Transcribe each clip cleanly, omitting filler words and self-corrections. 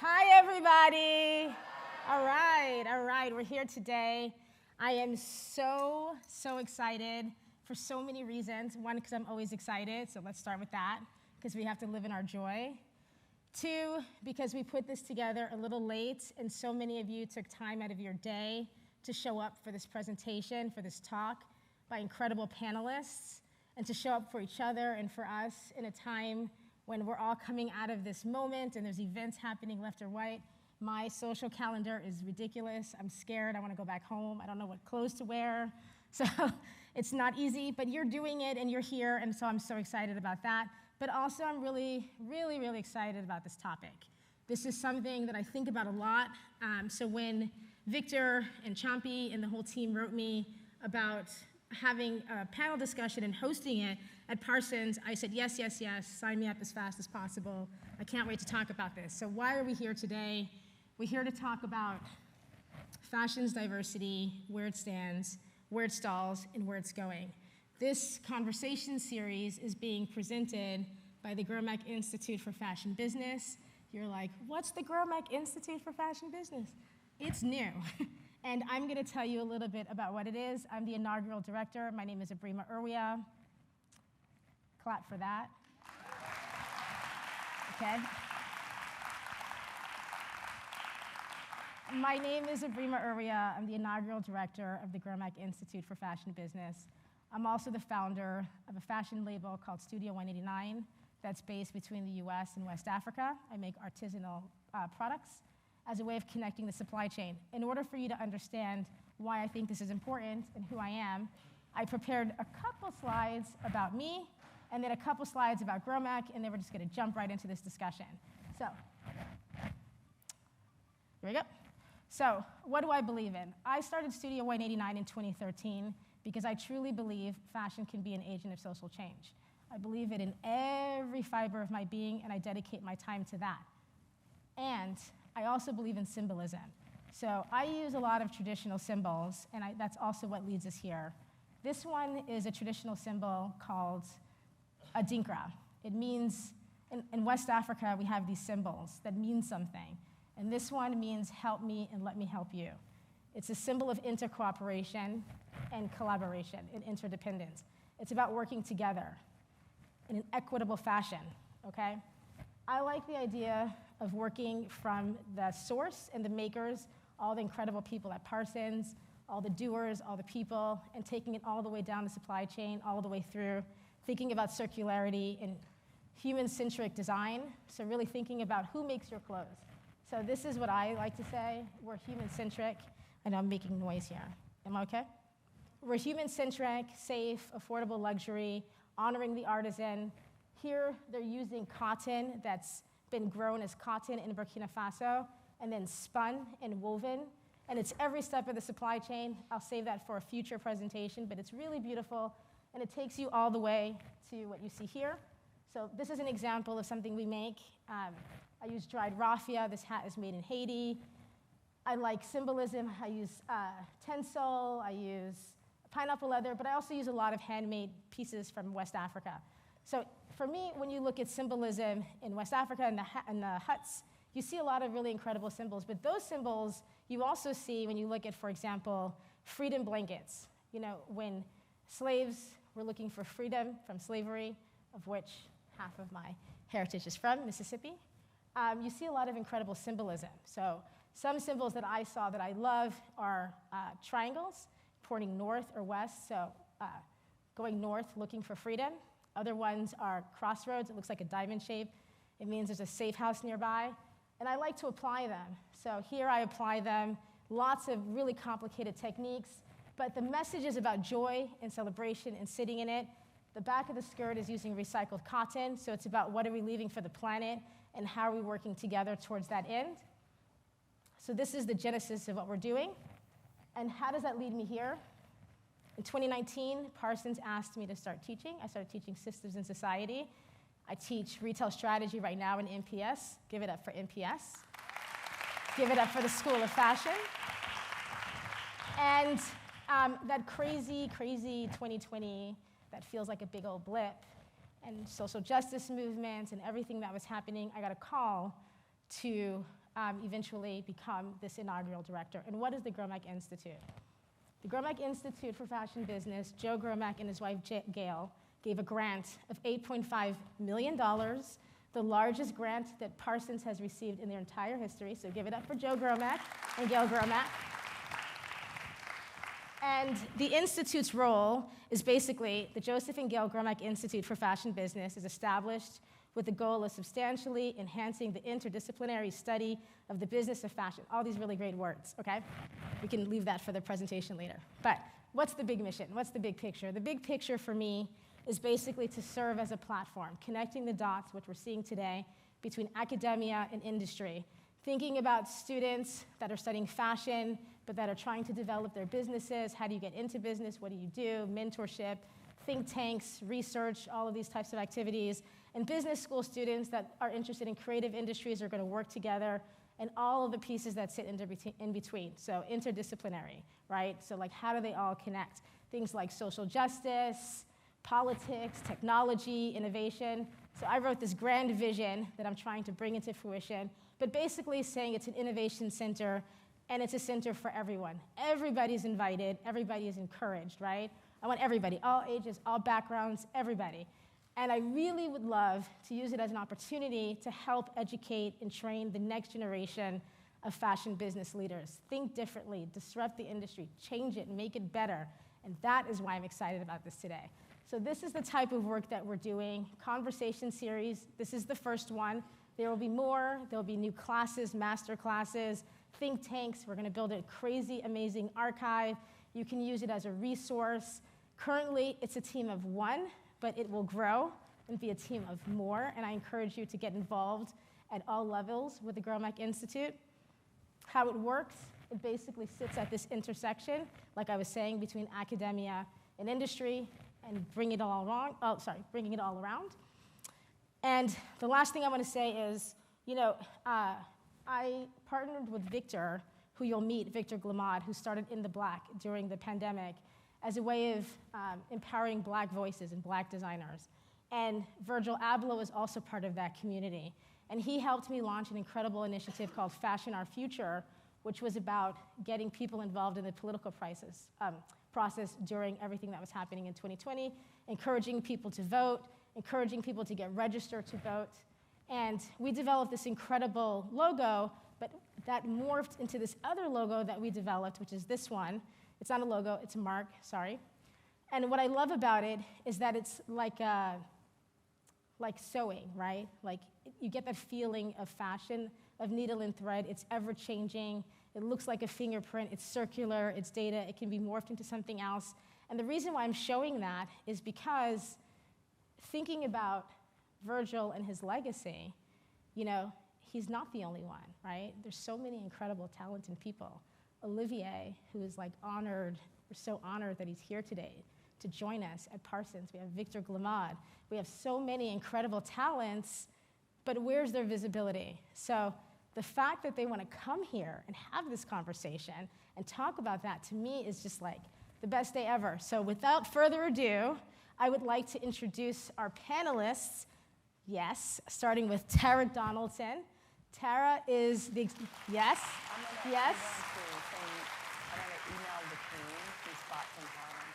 Hi, everybody. All right, we're here today. I am so excited for so many reasons. One, because I'm always excited, so let's start with that, because we have to live in our joy. Two, because we put this together a little late, and so many of you took time out of your day to show up for this presentation, for this talk by incredible panelists, and to show up for each other and for us in a time when we're all coming out of this moment and there's events happening left or right. My social calendar is ridiculous. I'm scared. I want to go back home. I don't know what clothes to wear. So it's not easy, but you're doing it and you're here, and so I'm so excited about that. But also I'm really excited about this topic. This is something that I think about a lot. So when Victor and Champy and the whole team wrote me about having a panel discussion and hosting it at Parsons, I said, yes, sign me up as fast as possible. I can't wait to talk about this. So why are we here today? We're here to talk about fashion's diversity, where it stands, where it stalls, and where it's going. This conversation series is being presented by the Gromek Institute for Fashion Business. You're like, what's the Gromek Institute for Fashion Business? It's new. And I'm going to tell you a little bit about what it is. I'm the inaugural director. My name is Abrima Urwia. Clap for that. Okay. My name is Abrima Urwia. I'm the inaugural director of the Gromek Institute for Fashion Business. I'm also the founder of a fashion label called Studio 189 that's based between the US and West Africa. I make artisanal products as a way of connecting the supply chain. In order for you to understand why I think this is important and who I am, I prepared a couple slides about me and then a couple slides about Gromek, and then we're just going to jump right into this discussion. So, here we go. So, what do I believe in? I started Studio 189 in 2013 because I truly believe fashion can be an agent of social change. I believe it in every fiber of my being, and I dedicate my time to that. And I also believe in symbolism. So I use a lot of traditional symbols, and that's also what leads us here. This one is a traditional symbol called a dinkra. It means, in West Africa, we have these symbols that mean something. And this one means help me and let me help you. It's a symbol of intercooperation and collaboration and interdependence. It's about working together in an equitable fashion, okay? I like the idea of working from the source and the makers, all the incredible people at Parsons, all the doers, all the people, and taking it all the way down the supply chain, all the way through, thinking about circularity and human-centric design, so really thinking about who makes your clothes. So this is what I like to say. We're human-centric. I know I'm making noise here. Am I okay? We're human-centric, safe, affordable luxury, honoring the artisan. Here, they're using cotton that's been grown as cotton in Burkina Faso and then spun and woven. And it's every step of the supply chain. I'll save that for a future presentation, but it's really beautiful. And it takes you all the way to what you see here. So this is an example of something we make. I use dried raffia. This hat is made in Haiti. I like symbolism. I use tencel. I use pineapple leather, but I also use a lot of handmade pieces from West Africa. So for me, when you look at symbolism in West Africa and the huts, you see a lot of really incredible symbols. But those symbols you also see when you look at, for example, freedom blankets. You know, when slaves were looking for freedom from slavery, of which half of my heritage is from, Mississippi, you see a lot of incredible symbolism. So some symbols that I saw that I love are triangles, pointing north or west, so going north looking for freedom. Other ones are crossroads. It looks like a diamond shape. It means there's a safe house nearby. And I like to apply them. So here I apply them, lots of really complicated techniques, but the message is about joy and celebration and sitting in it. The back of the skirt is using recycled cotton, so it's about what are we leaving for the planet and how are we working together towards that end. So this is the genesis of what we're doing. And how does that lead me here? In 2019, Parsons asked me to start teaching. I started teaching systems in society. I teach retail strategy right now in NPS. Give it up for NPS. Give it up for the School of Fashion. And that crazy 2020 that feels like a big old blip, and social justice movements and everything that was happening, I got a call to eventually become this inaugural director. And what is the Gromek Institute? The Gromek Institute for Fashion Business, Joe Gromek and his wife Gail, gave a grant of $8.5 million, the largest grant that Parsons has received in their entire history. So give it up for Joe Gromek and Gail Gromek. And the Institute's role is basically the Joseph and Gail Gromek Institute for Fashion Business is established with the goal of substantially enhancing the interdisciplinary study of the business of fashion. All these really great words, okay? We can leave that for the presentation later. But what's the big mission? What's the big picture? The big picture for me is basically to serve as a platform, connecting the dots, which we're seeing today, between academia and industry, thinking about students that are studying fashion, but that are trying to develop their businesses. How do you get into business? What do you do? Mentorship, think tanks, research, all of these types of activities. And business school students that are interested in creative industries are going to work together, and all of the pieces that sit in between. So interdisciplinary, right? So like, how do they all connect? Things like social justice, politics, technology, innovation. So I wrote this grand vision that I'm trying to bring into fruition, but basically saying it's an innovation center, and it's a center for everyone. Everybody's invited, everybody is encouraged, right? I want everybody, all ages, all backgrounds, everybody. And I really would love to use it as an opportunity to help educate and train the next generation of fashion business leaders. Think differently, disrupt the industry, change it, make it better. And that is why I'm excited about this today. So this is the type of work that we're doing. Conversation series, this is the first one. There will be more, there'll be new classes, master classes, think tanks. We're gonna build a crazy, amazing archive. You can use it as a resource. Currently, it's a team of one, but it will grow and be a team of more, and I encourage you to get involved at all levels with the Gromek Institute. How it works, it basically sits at this intersection, like I was saying, between academia and industry, and bringing it all around. And the last thing I want to say is, I partnered with Victor, who you'll meet, Victor Glamad, who started In the Black during the pandemic, as a way of empowering Black voices and Black designers. And Virgil Abloh is also part of that community. And he helped me launch an incredible initiative called Fashion Our Future, which was about getting people involved in the political process during everything that was happening in 2020, encouraging people to vote, encouraging people to get registered to vote. And we developed this incredible logo, but that morphed into this other logo that we developed, which is this one. It's not a logo, it's a mark, sorry. And what I love about it is that it's like sewing, right? Like you get that feeling of fashion, of needle and thread. It's ever-changing. It looks like a fingerprint. It's circular. It's data. It can be morphed into something else. And the reason why I'm showing that is because thinking about Virgil and his legacy, he's not the only one, right? There's so many incredible, talented people. Olivier, who is honored, we're so honored that he's here today to join us at Parsons. We have Victor Glamad. We have so many incredible talents, but where's their visibility? So the fact that they want to come here and have this conversation and talk about that, to me, is just the best day ever. So without further ado, I would like to introduce our panelists, starting with Tara Donaldson. Tara is the, yes. I'm going to email the team some spots in Harlem.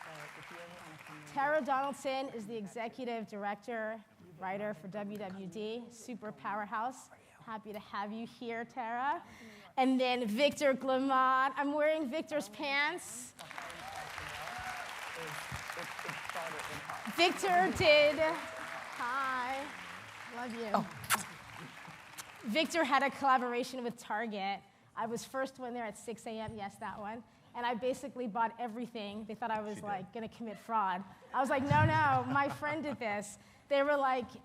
So if you ever want to come in. Tara Donaldson is the executive director, writer for WWD, super powerhouse. Happy to have you here, Tara. And then Victor Glamad. I'm wearing Victor's pants. Victor did. Hi. Love you. Oh. Victor had a collaboration with Target. I was first one there at 6 a.m., yes, that one. And I basically bought everything. They thought I was gonna commit fraud. I was like, no, my friend did this. They were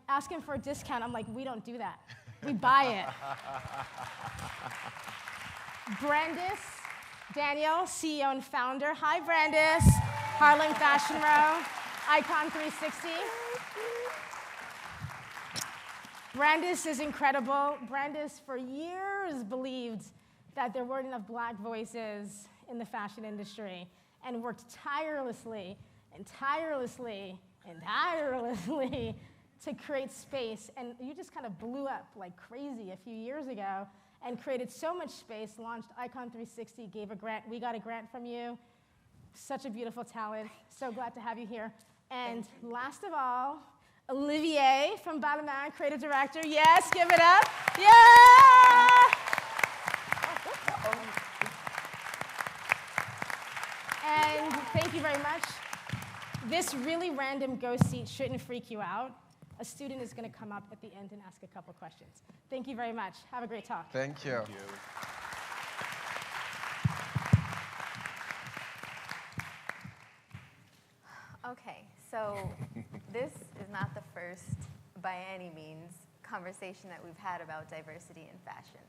asking for a discount. I'm like, we don't do that. We buy it. Brandis Daniel, CEO and founder. Hi, Brandis. Harlem Fashion Row, Icon 360. Brandis is incredible. Brandis, for years, believed that there weren't enough Black voices in the fashion industry and worked tirelessly to create space, and you just kind of blew up like crazy a few years ago and created so much space, launched Icon 360, gave a grant. We got a grant from you. Such a beautiful talent. So glad to have you here. And last of all, Olivier from Balmain, creative director. Yes, give it up. Yeah! And thank you very much. This really random ghost seat shouldn't freak you out. A student is going to come up at the end and ask a couple questions. Thank you very much. Have a great talk. Thank you. Thank you. Okay, so this is not the first, by any means, conversation that we've had about diversity in fashion.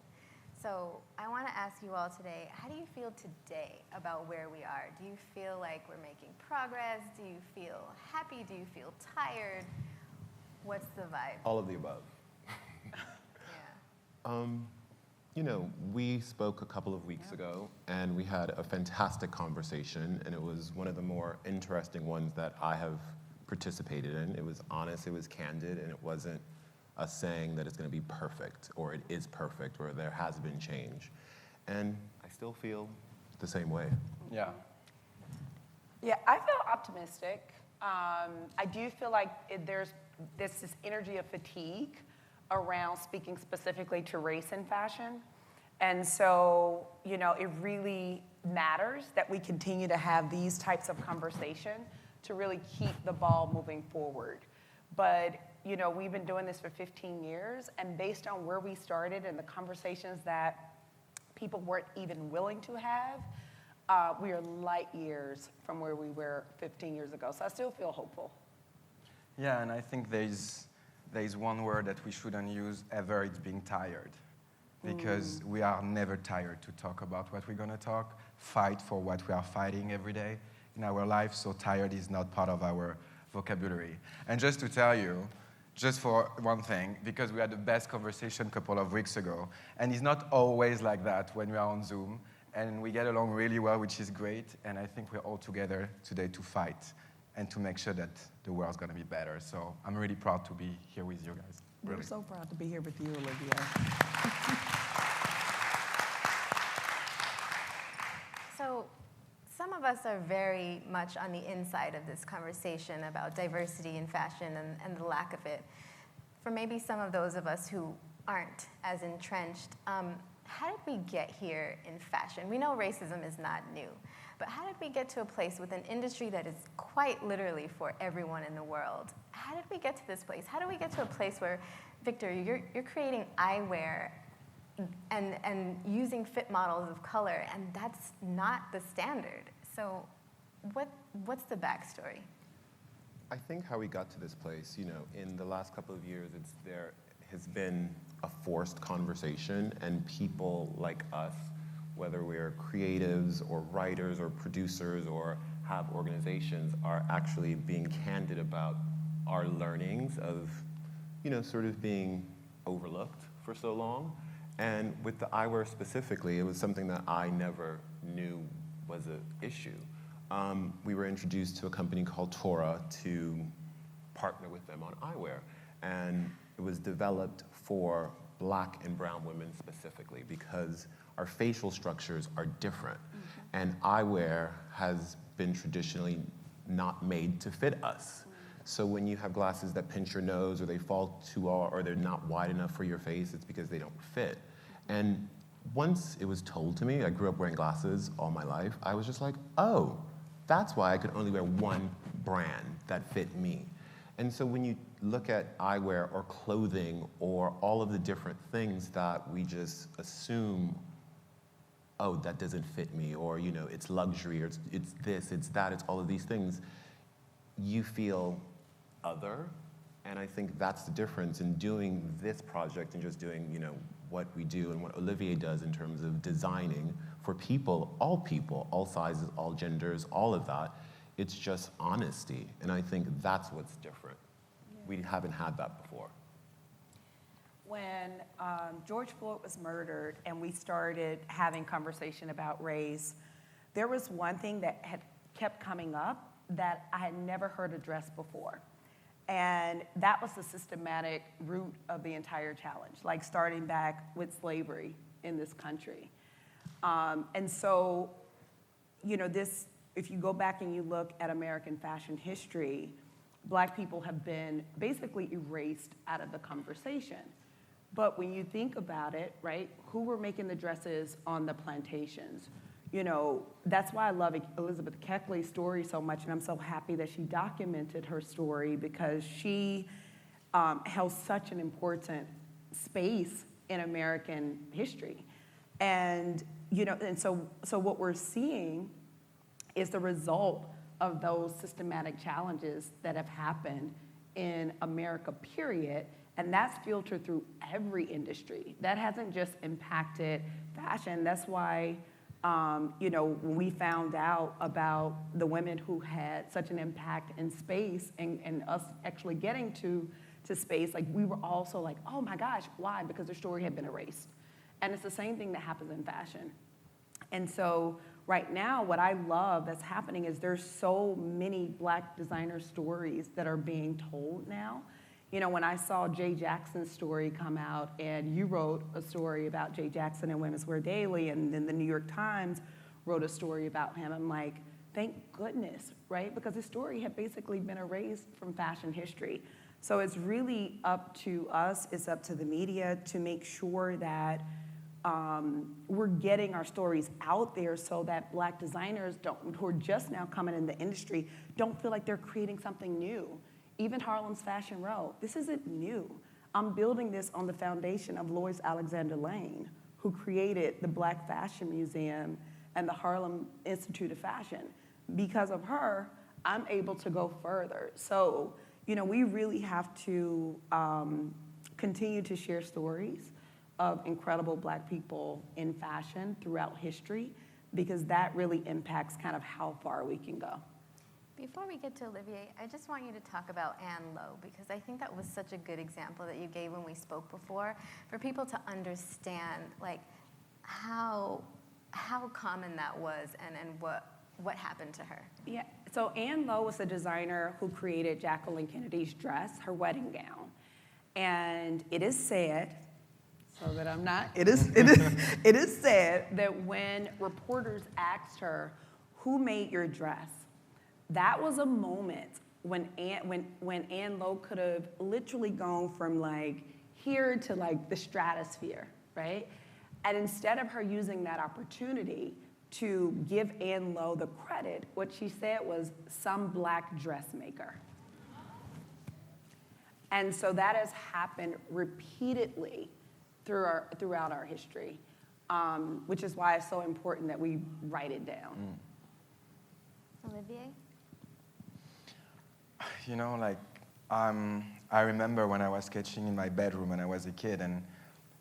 So I want to ask you all today, how do you feel today about where we are? Do you feel like we're making progress? Do you feel happy? Do you feel tired? What's the vibe? All of the above. Yeah. You know, we spoke a couple of weeks ago, and we had a fantastic conversation, and it was one of the more interesting ones that I have participated in. It was honest, it was candid, and it wasn't us saying that it's going to be perfect, or it is perfect, or there has been change. And I still feel the same way. Yeah. Yeah, I feel optimistic. I do feel like there's this energy of fatigue around speaking specifically to race in fashion. And so, you know, it really matters that we continue to have these types of conversation to really keep the ball moving forward. But, you know, we've been doing this for 15 years, and based on where we started and the conversations that people weren't even willing to have, we are light years from where we were 15 years ago. So I still feel hopeful. Yeah, and I think there's one word that we shouldn't use ever, it's being tired. Because we are never tired to talk about what we're going to talk, fight for what we are fighting every day in our life, so tired is not part of our vocabulary. And just to tell you, just for one thing, because we had the best conversation a couple of weeks ago, and it's not always like that when we are on Zoom, and we get along really well, which is great, and I think we're all together today to fight and to make sure that the world's going to be better. So I'm really proud to be here with you guys. Really. We're so proud to be here with you, Olivia. So some of us are very much on the inside of this conversation about diversity in fashion and the lack of it. For maybe some of those of us who aren't as entrenched, how did we get here in fashion? We know racism is not new, but how did we get to a place with an industry that is quite literally for everyone in the world? How did we get to this place? How do we get to a place where, Victor, you're creating eyewear and using fit models of color, and that's not the standard? So what's the backstory? I think how we got to this place, you know, in the last couple of years, there has been a forced conversation, and people like us, whether we're creatives or writers or producers or have organizations, are actually being candid about our learnings of, you know, sort of being overlooked for so long. And with the eyewear specifically, it was something that I never knew was an issue. We were introduced to a company called Tora to partner with them on eyewear. And it was developed for Black and brown women specifically because our facial structures are different. And eyewear has been traditionally not made to fit us. So when you have glasses that pinch your nose, or they fall too far, or they're not wide enough for your face, it's because they don't fit. And once it was told to me, I grew up wearing glasses all my life, I was just like, oh, that's why I could only wear one brand that fit me. And so when you look at eyewear or clothing or all of the different things that we just assume, oh, that doesn't fit me, or, you know, it's luxury, or it's this, it's that, it's all of these things, you feel other. And I think that's the difference in doing this project and just doing, you know, what we do and what Olivier does in terms of designing for people, all sizes, all genders, all of that. It's just honesty, and I think that's what's different. Yeah. We haven't had that before. When George Floyd was murdered and we started having conversation about race, there was one thing that had kept coming up that I had never heard addressed before. And that was the systematic root of the entire challenge, like starting back with slavery in this country. And so, if you go back and you look at American fashion history, Black people have been basically erased out of the conversation. But when you think about it, right, who were making the dresses on the plantations? That's why I love Elizabeth Keckley's story so much, and I'm so happy that she documented her story, because she held such an important space in American history. And, so what we're seeing is the result of those systematic challenges that have happened in America, period. And that's filtered through every industry. That hasn't just impacted fashion. That's why, when we found out about the women who had such an impact in space and us actually getting to space, like we were also like, oh my gosh, why? Because their story had been erased. And it's the same thing that happens in fashion. And so right now, what I love that's happening is there's so many Black designer stories that are being told now. When I saw Jay Jackson's story come out, and you wrote a story about Jay Jackson in Women's Wear Daily, and then the New York Times wrote a story about him, I'm like, thank goodness, right? Because his story had basically been erased from fashion history. So it's really up to us, it's up to the media to make sure that we're getting our stories out there so that Black designers who are just now coming in the industry don't feel like they're creating something new. Even Harlem's Fashion Row, this isn't new. I'm building this on the foundation of Lois Alexander Lane, who created the Black Fashion Museum and the Harlem Institute of Fashion. Because of her, I'm able to go further. So, we really have to continue to share stories of incredible Black people in fashion throughout history, because that really impacts kind of how far we can go. Before we get to Olivier, I just want you to talk about Ann Lowe, because I think that was such a good example that you gave when we spoke before, for people to understand like how common that was and what happened to her. Yeah, so Ann Lowe was a designer who created Jacqueline Kennedy's dress, her wedding gown. And it is said, so that I'm not, it is said that when reporters asked her, who made your dress? That was a moment when Ann Lowe could have literally gone from like here to like the stratosphere, right? And instead of her using that opportunity to give Ann Lowe the credit, what she said was some Black dressmaker. And so that has happened repeatedly throughout our history, which is why it's so important that we write it down. Olivier? I remember when I was sketching in my bedroom when I was a kid, and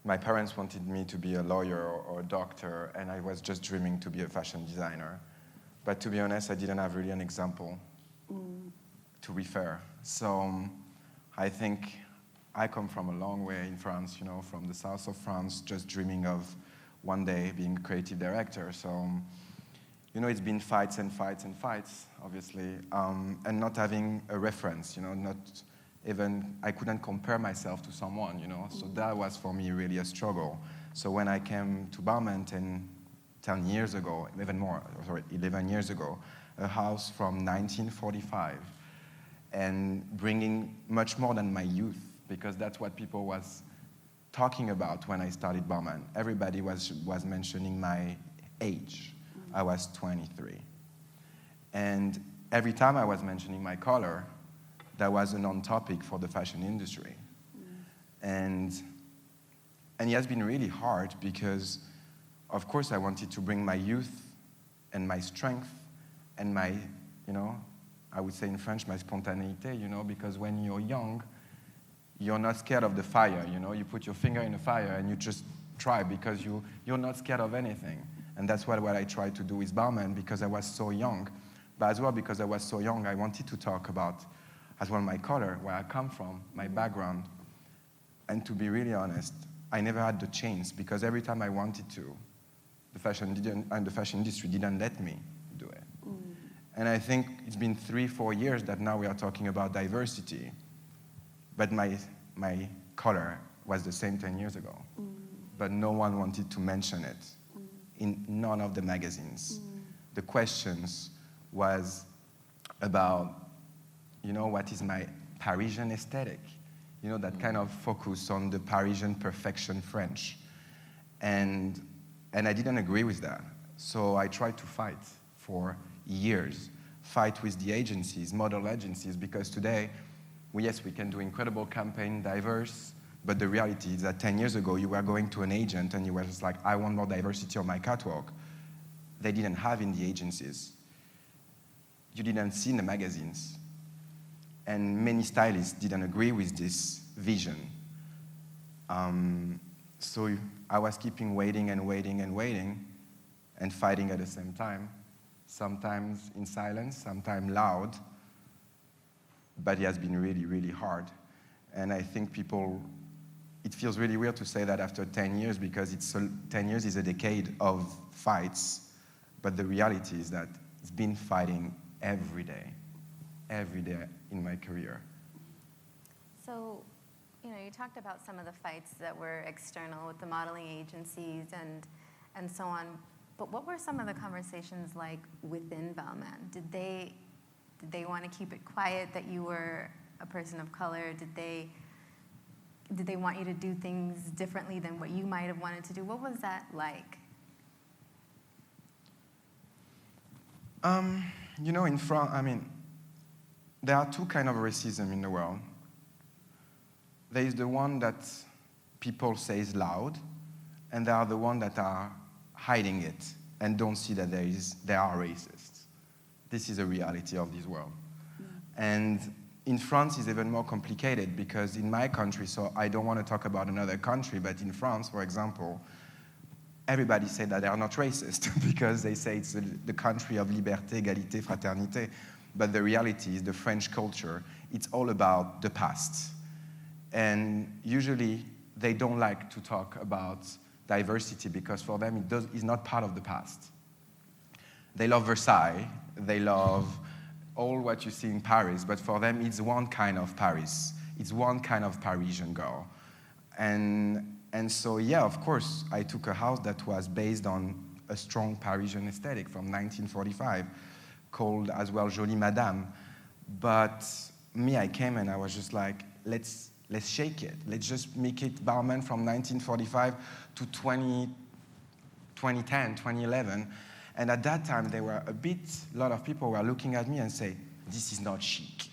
my parents wanted me to be a lawyer or a doctor, and I was just dreaming to be a fashion designer. But to be honest, I didn't have really an example to refer. So I think I come from a long way in France, from the south of France, just dreaming of one day being a creative director. So, it's been fights and fights and fights, obviously, and not having a reference, not even, I couldn't compare myself to someone, So that was for me really a struggle. So when I came to Balmain 11 years ago, a house from 1945, and bringing much more than my youth, because that's what people was talking about when I started Balmain. Everybody was mentioning my age. I was 23. And every time I was mentioning my color, that was a non-topic for the fashion industry. And it has been really hard because, of course, I wanted to bring my youth and my strength and my, I would say in French, my spontaneité, because when you're young, you're not scared of the fire, You put your finger in the fire and you just try because you're not scared of anything. And that's what I tried to do with Balmain because I was so young. But as well, because I was so young, I wanted to talk about, as well, my color, where I come from, my background. And to be really honest, I never had the chance because every time I wanted to, the fashion industry didn't let me do it. And I think it's been 3-4 years that now we are talking about diversity. but my color was the same 10 years ago. But no one wanted to mention it in none of the magazines. The questions was about, what is my Parisian aesthetic? That kind of focus on the Parisian perfection French. And I didn't agree with that. So I tried to fight for years, fight with the agencies, model agencies, because today, yes, we can do incredible campaign, diverse, but the reality is that 10 years ago, you were going to an agent and you were just like, I want more diversity on my catwalk. They didn't have in the agencies. You didn't see in the magazines. And many stylists didn't agree with this vision. So I was keeping waiting and waiting and waiting and fighting at the same time, sometimes in silence, sometimes loud, but it has been really, really hard. And I think it feels really weird to say that after 10 years because 10 years is a decade of fights, but the reality is that it's been fighting every day in my career. So, you talked about some of the fights that were external with the modeling agencies and so on, but what were some of the conversations like within Balmain? Did they want to keep it quiet that you were a person of color? Did they want you to do things differently than what you might have wanted to do? What was that like? In France, there are two kinds of racism in the world. There is the one that people say is loud, and there are the ones that are hiding it and don't see that they are racists. This is a reality of this world. Yeah. And in France, it's even more complicated because in my country, so I don't want to talk about another country, but in France, for example, everybody say that they are not racist because they say it's the country of liberté, égalité, fraternité. But the reality is the French culture, it's all about the past. And usually they don't like to talk about diversity because for them it's not part of the past. They love Versailles, they love all what you see in Paris, but for them it's one kind of Paris. It's one kind of Parisian girl. And so, yeah, of course, I took a house that was based on a strong Parisian aesthetic from 1945, called as well Jolie Madame. But me, I came and I was just like, let's shake it. Let's just make it Balmain from 1945 to 2010, 2011. And at that time, a lot of people were looking at me and say, this is not chic.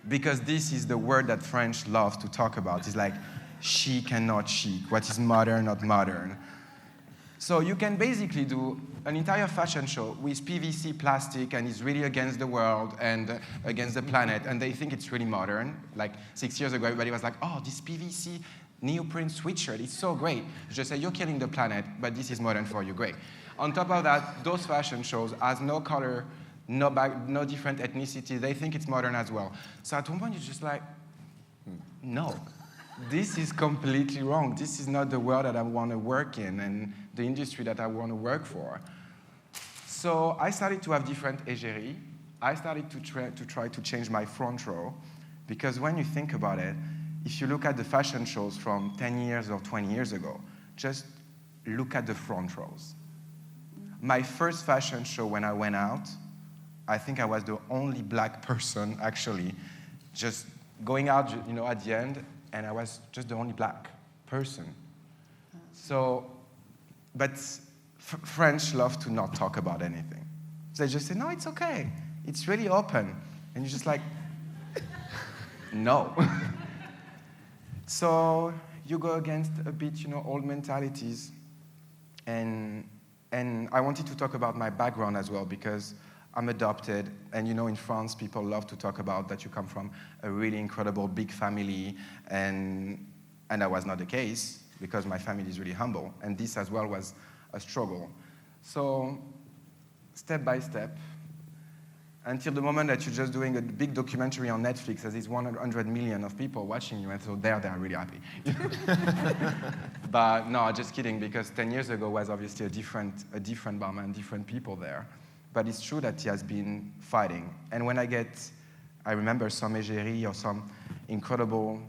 Because this is the word that French love to talk about. It's like chic and not chic. What is modern, not modern. So you can basically do an entire fashion show with PVC plastic and it's really against the world and against the planet, and they think it's really modern. Like 6 years ago, everybody was like, oh, this PVC neoprene sweatshirt, it's so great. You just say, you're killing the planet, but this is modern for you, great. On top of that, those fashion shows has no color, no different ethnicity. They think it's modern as well. So at one point, you're just like, no. This is completely wrong. This is not the world that I want to work in and the industry that I want to work for. So I started to have different égéries. I started to try to change my front row because when you think about it, if you look at the fashion shows from 10 years or 20 years ago, just look at the front rows. My first fashion show when I went out, I think I was the only black person actually just going out, at the end, and I was just the only black person. So, but French love to not talk about anything. So they just say, no, it's okay. It's really open. And you're just like, no. So you go against a bit, old mentalities. And I wanted to talk about my background as well because I'm adopted, and in France, people love to talk about that you come from a really incredible big family, and that was not the case because my family is really humble, and this as well was a struggle. So, step by step, until the moment that you're just doing a big documentary on Netflix, as is 100 million of people watching you, and so they're really happy. But no, just kidding, because 10 years ago was obviously a different Balmain, different people there. But it's true that he has been fighting. And when I remember some égérie or some incredible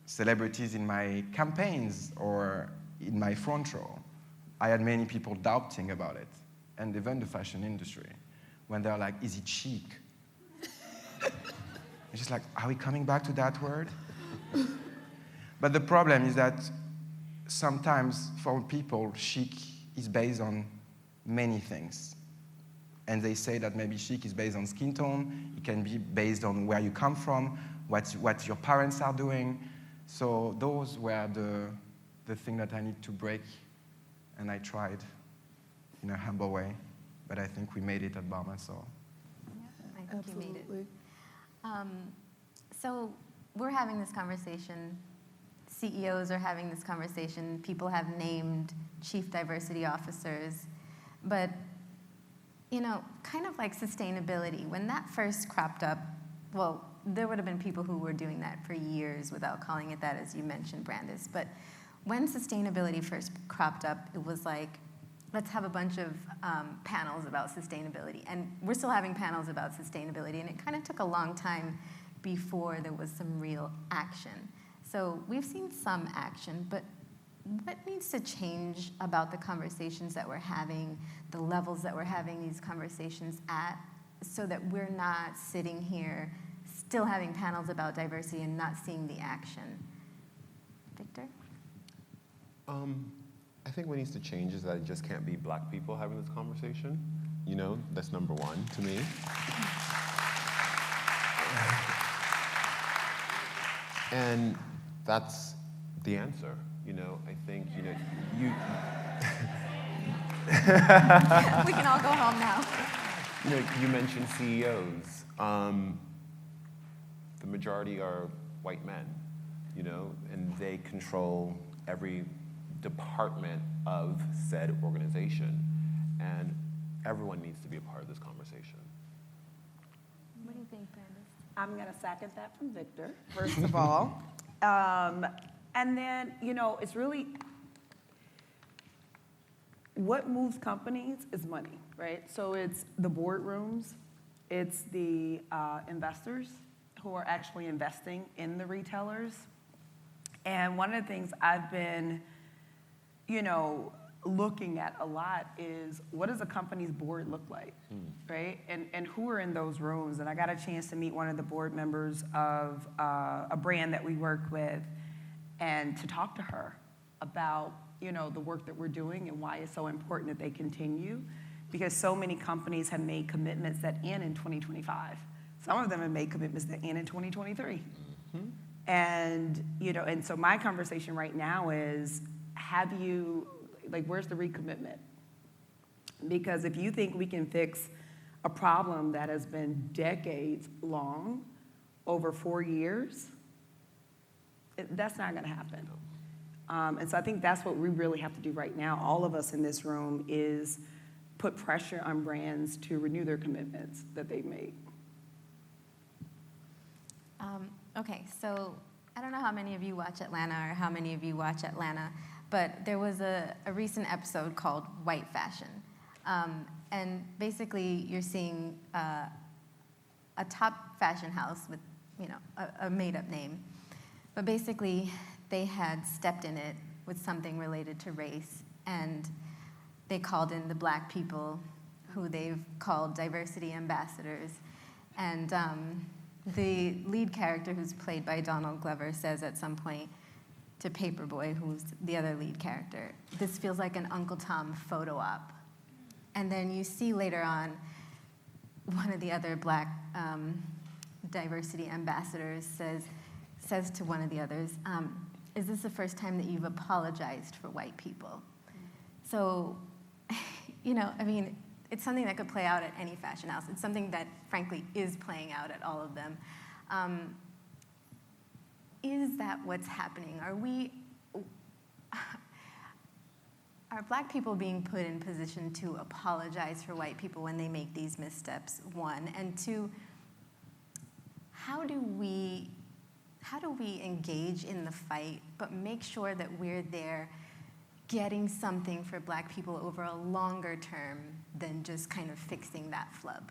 celebrities in my campaigns or in my front row. I had many people doubting about it, and even the fashion industry, when they're like, is it chic? It's just like, are we coming back to that word? But the problem is that sometimes for people, chic is based on many things. And they say that maybe chic is based on skin tone, it can be based on where you come from, what your parents are doing. So those were the thing that I need to break, and I tried in a humble way, but I think we made it at Balmain, so. I think you made it. So we're having this conversation, CEOs are having this conversation, people have named chief diversity officers, but kind of like sustainability, when that first cropped up, well, there would have been people who were doing that for years without calling it that, as you mentioned, Brandis. But when sustainability first cropped up, it was like, let's have a bunch of panels about sustainability. And we're still having panels about sustainability, and it kind of took a long time before there was some real action. So we've seen some action, but what needs to change about the conversations that we're having, the levels that we're having these conversations at, so that we're not sitting here still having panels about diversity and not seeing the action? Victor? I think what needs to change is that it just can't be Black people having this conversation. That's number one to me. And that's the answer. I think, you... We can all go home now. You mentioned CEOs. The majority are white men, and they control every department of said organization. And everyone needs to be a part of this conversation. What do you think, Brandis? I'm going to second that from Victor, first of all. And then, it's really, what moves companies is money, right? So it's the boardrooms, it's the investors who are actually investing in the retailers. And one of the things I've been, looking at a lot is, what does a company's board look like, right? And who are in those rooms? And I got a chance to meet one of the board members of a brand that we work with, and to talk to her about, the work that we're doing and why it's so important that they continue, because so many companies have made commitments that end in 2025. Some of them have made commitments that end in 2023. Mm-hmm. And, and so my conversation right now is, where's the recommitment? Because if you think we can fix a problem that has been decades long, over 4 years, that's not going to happen. And so I think that's what we really have to do right now, all of us in this room, is put pressure on brands to renew their commitments that they've made. Okay, so I don't know how many of you watch Atlanta or how many of you watch Atlanta, but there was a recent episode called White Fashion. And basically you're seeing a top fashion house with, a made-up name. But basically they had stepped in it with something related to race, and they called in the Black people, who they've called diversity ambassadors. And the lead character, who's played by Donald Glover, says at some point to Paperboy, who's the other lead character, this feels like an Uncle Tom photo op. And then you see later on one of the other Black diversity ambassadors says to one of the others, is this the first time that you've apologized for white people? So, it's something that could play out at any fashion house. It's something that, frankly, is playing out at all of them. Is that what's happening? Are Black people being put in position to apologize for white people when they make these missteps, one? And two, how do we engage in the fight, but make sure that we're there getting something for Black people over a longer term than just kind of fixing that flub?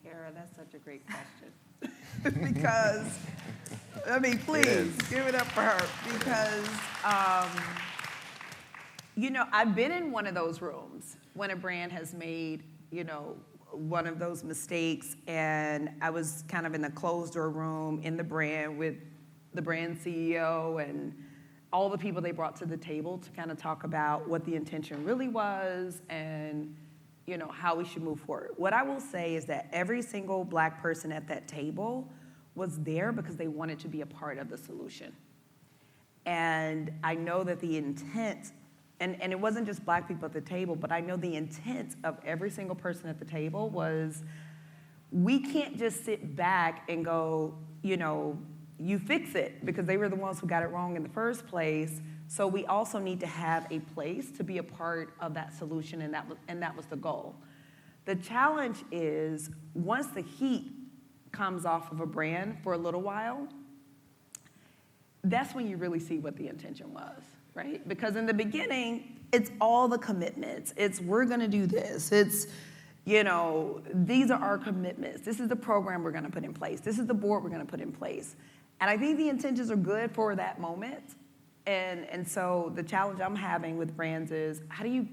Kara, that's such a great question. because, I mean, please give it up for her because, I've been in one of those rooms when a brand has made, one of those mistakes, and I was kind of in the closed door room in the brand with the brand CEO and all the people they brought to the table to kind of talk about what the intention really was and how we should move forward. What I will say is that every single Black person at that table was there because they wanted to be a part of the solution. And I know that the intent, and it wasn't just Black people at the table, but I know the intent of every single person at the table was, we can't just sit back and go, you fix it, because they were the ones who got it wrong in the first place. So we also need to have a place to be a part of that solution, and that was the goal. The challenge is, once the heat comes off of a brand for a little while, that's when you really see what the intention was, right? Because in the beginning, it's all the commitments. It's, we're gonna do this. It's, these are our commitments. This is the program we're gonna put in place. This is the board we're gonna put in place. And I think the intentions are good for that moment. And so the challenge I'm having with brands is, how do you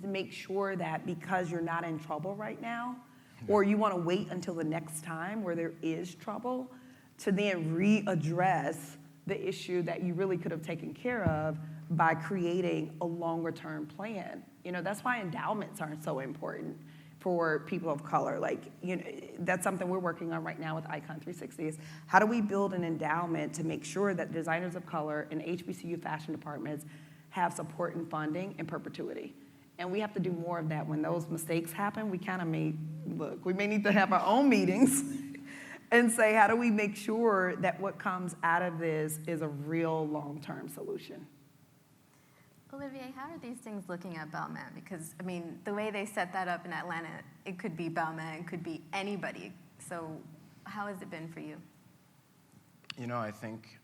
make sure that because you're not in trouble right now, or you want to wait until the next time where there is trouble, to then readdress the issue that you really could have taken care of by creating a longer term plan. That's why endowments aren't so important for people of color. That's something we're working on right now with Icon 360 is, how do we build an endowment to make sure that designers of color in HBCU fashion departments have support and funding in perpetuity? And we have to do more of that. When those mistakes happen, we may need to have our own meetings and say, how do we make sure that what comes out of this is a real long-term solution? Olivier, how are these things looking at Balmain? Because, the way they set that up in Atlanta, it could be Balmain, it could be anybody. So how has it been for you? I think,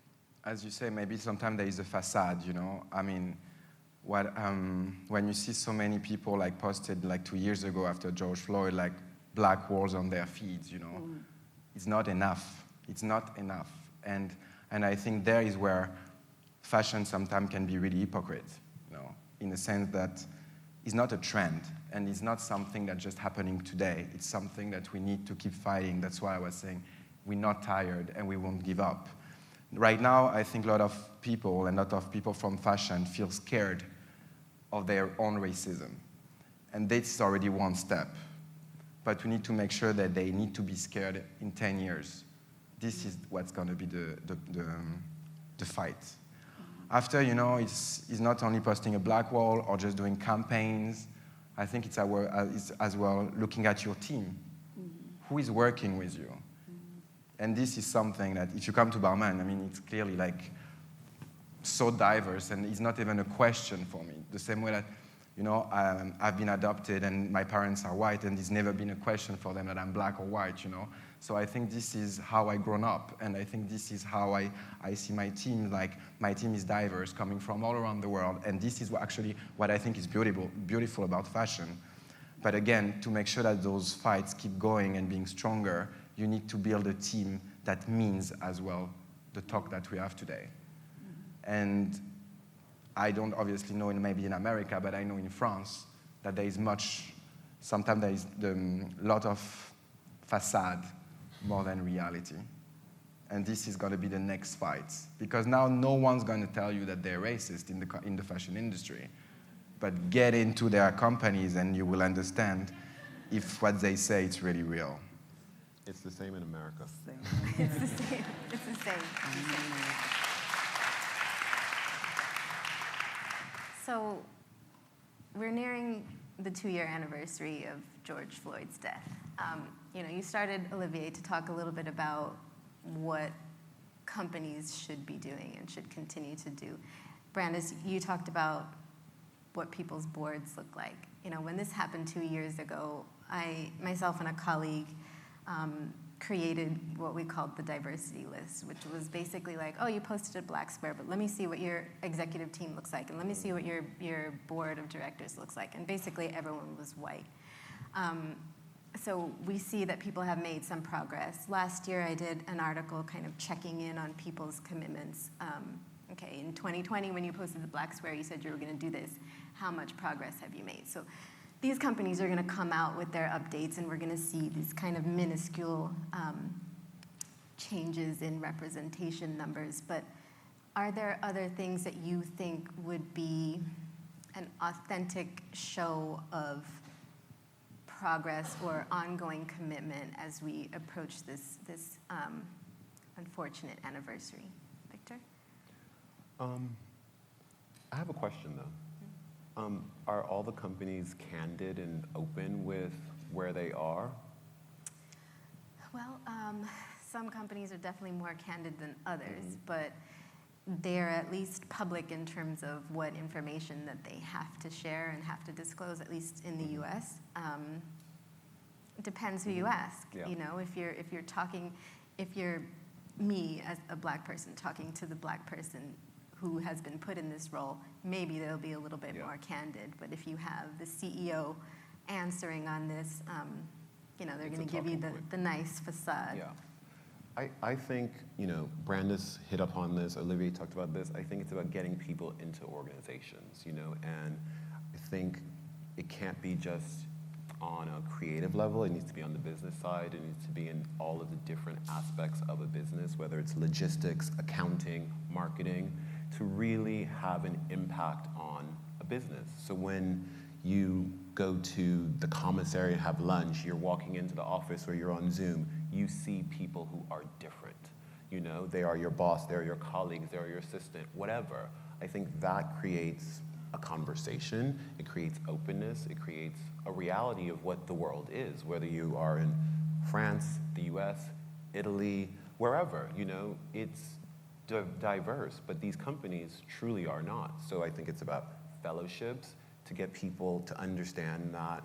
as you say, maybe sometimes there is a facade, when you see so many people posted 2 years ago after George Floyd, black walls on their feeds, it's not enough. It's not enough. And I think there is where fashion sometimes can be really hypocrite. In the sense that it's not a trend, and it's not something that's just happening today. It's something that we need to keep fighting. That's why I was saying we're not tired and we won't give up. Right now, I think a lot of people from fashion feel scared of their own racism. And this is already one step. But we need to make sure that they need to be scared in 10 years. This is what's going to be the fight. After, it's not only posting a black wall or just doing campaigns. I think it's as well looking at your team. Who is working with you? And this is something that if you come to Balmain, it's clearly so diverse, and it's not even a question for me. The same way that, I've been adopted and my parents are white, and it's never been a question for them that I'm black or white, So I think this is how I grown up, and I think this is how I see my team. My team is diverse, coming from all around the world, and this is what I think is beautiful about fashion. But again, to make sure that those fights keep going and being stronger, you need to build a team that means as well the talk that we have today. And I don't obviously know maybe in America, but I know in France that there is sometimes there is a lot of facade more than reality. And this is going to be the next fight. Because now no one's going to tell you that they're racist in the fashion industry. But get into their companies and you will understand if what they say is really real. It's the same in America. It's the same. It's the same. So we're nearing the 2-year anniversary of George Floyd's death. You started, Olivier, to talk a little bit about what companies should be doing and should continue to do. Brandis, you talked about what people's boards look like. When this happened 2 years ago, myself and a colleague created what we called the diversity list, which was basically you posted a black square, but let me see what your executive team looks like, and let me see what your board of directors looks like. And basically everyone was white. so we see that people have made some progress. Last year, I did an article kind of checking in on people's commitments. Okay, in 2020, when you posted the Black Square, you said you were going to do this. How much progress have you made? So these companies are going to come out with their updates, and we're going to see these kind of minuscule changes in representation numbers. But are there other things that you think would be an authentic show of progress or ongoing commitment as we approach this unfortunate anniversary? Victor? I have a question, though. Are all the companies candid and open with where they are? Well, some companies are definitely more candid than others, but they're at least public in terms of what information that they have to share and have to disclose, at least in the U.S. It depends who you ask. Yeah. You know, if you're me as a Black person talking to the Black person who has been put in this role, maybe they'll be a little bit more candid. But if you have the CEO answering on this, you know, they're going to give you the nice facade. Yeah. I think, you know, Brandis hit upon this, Olivier talked about this. I think it's about getting people into organizations, you know, and I think it can't be just on a creative level. It needs to be on the business side. It needs to be in all of the different aspects of a business, whether it's logistics, accounting, marketing, to really have an impact on a business. So when you go to the commissary and have lunch, you're walking into the office or you're on Zoom, you see people who are different. You know, they are your boss, they're your colleagues, they're your assistant, whatever. I think that creates a conversation, it creates openness, it creates a reality of what the world is, whether you are in France, the US, Italy, wherever, you know, it's diverse, but these companies truly are not. So I think it's about fellowships to get people to understand that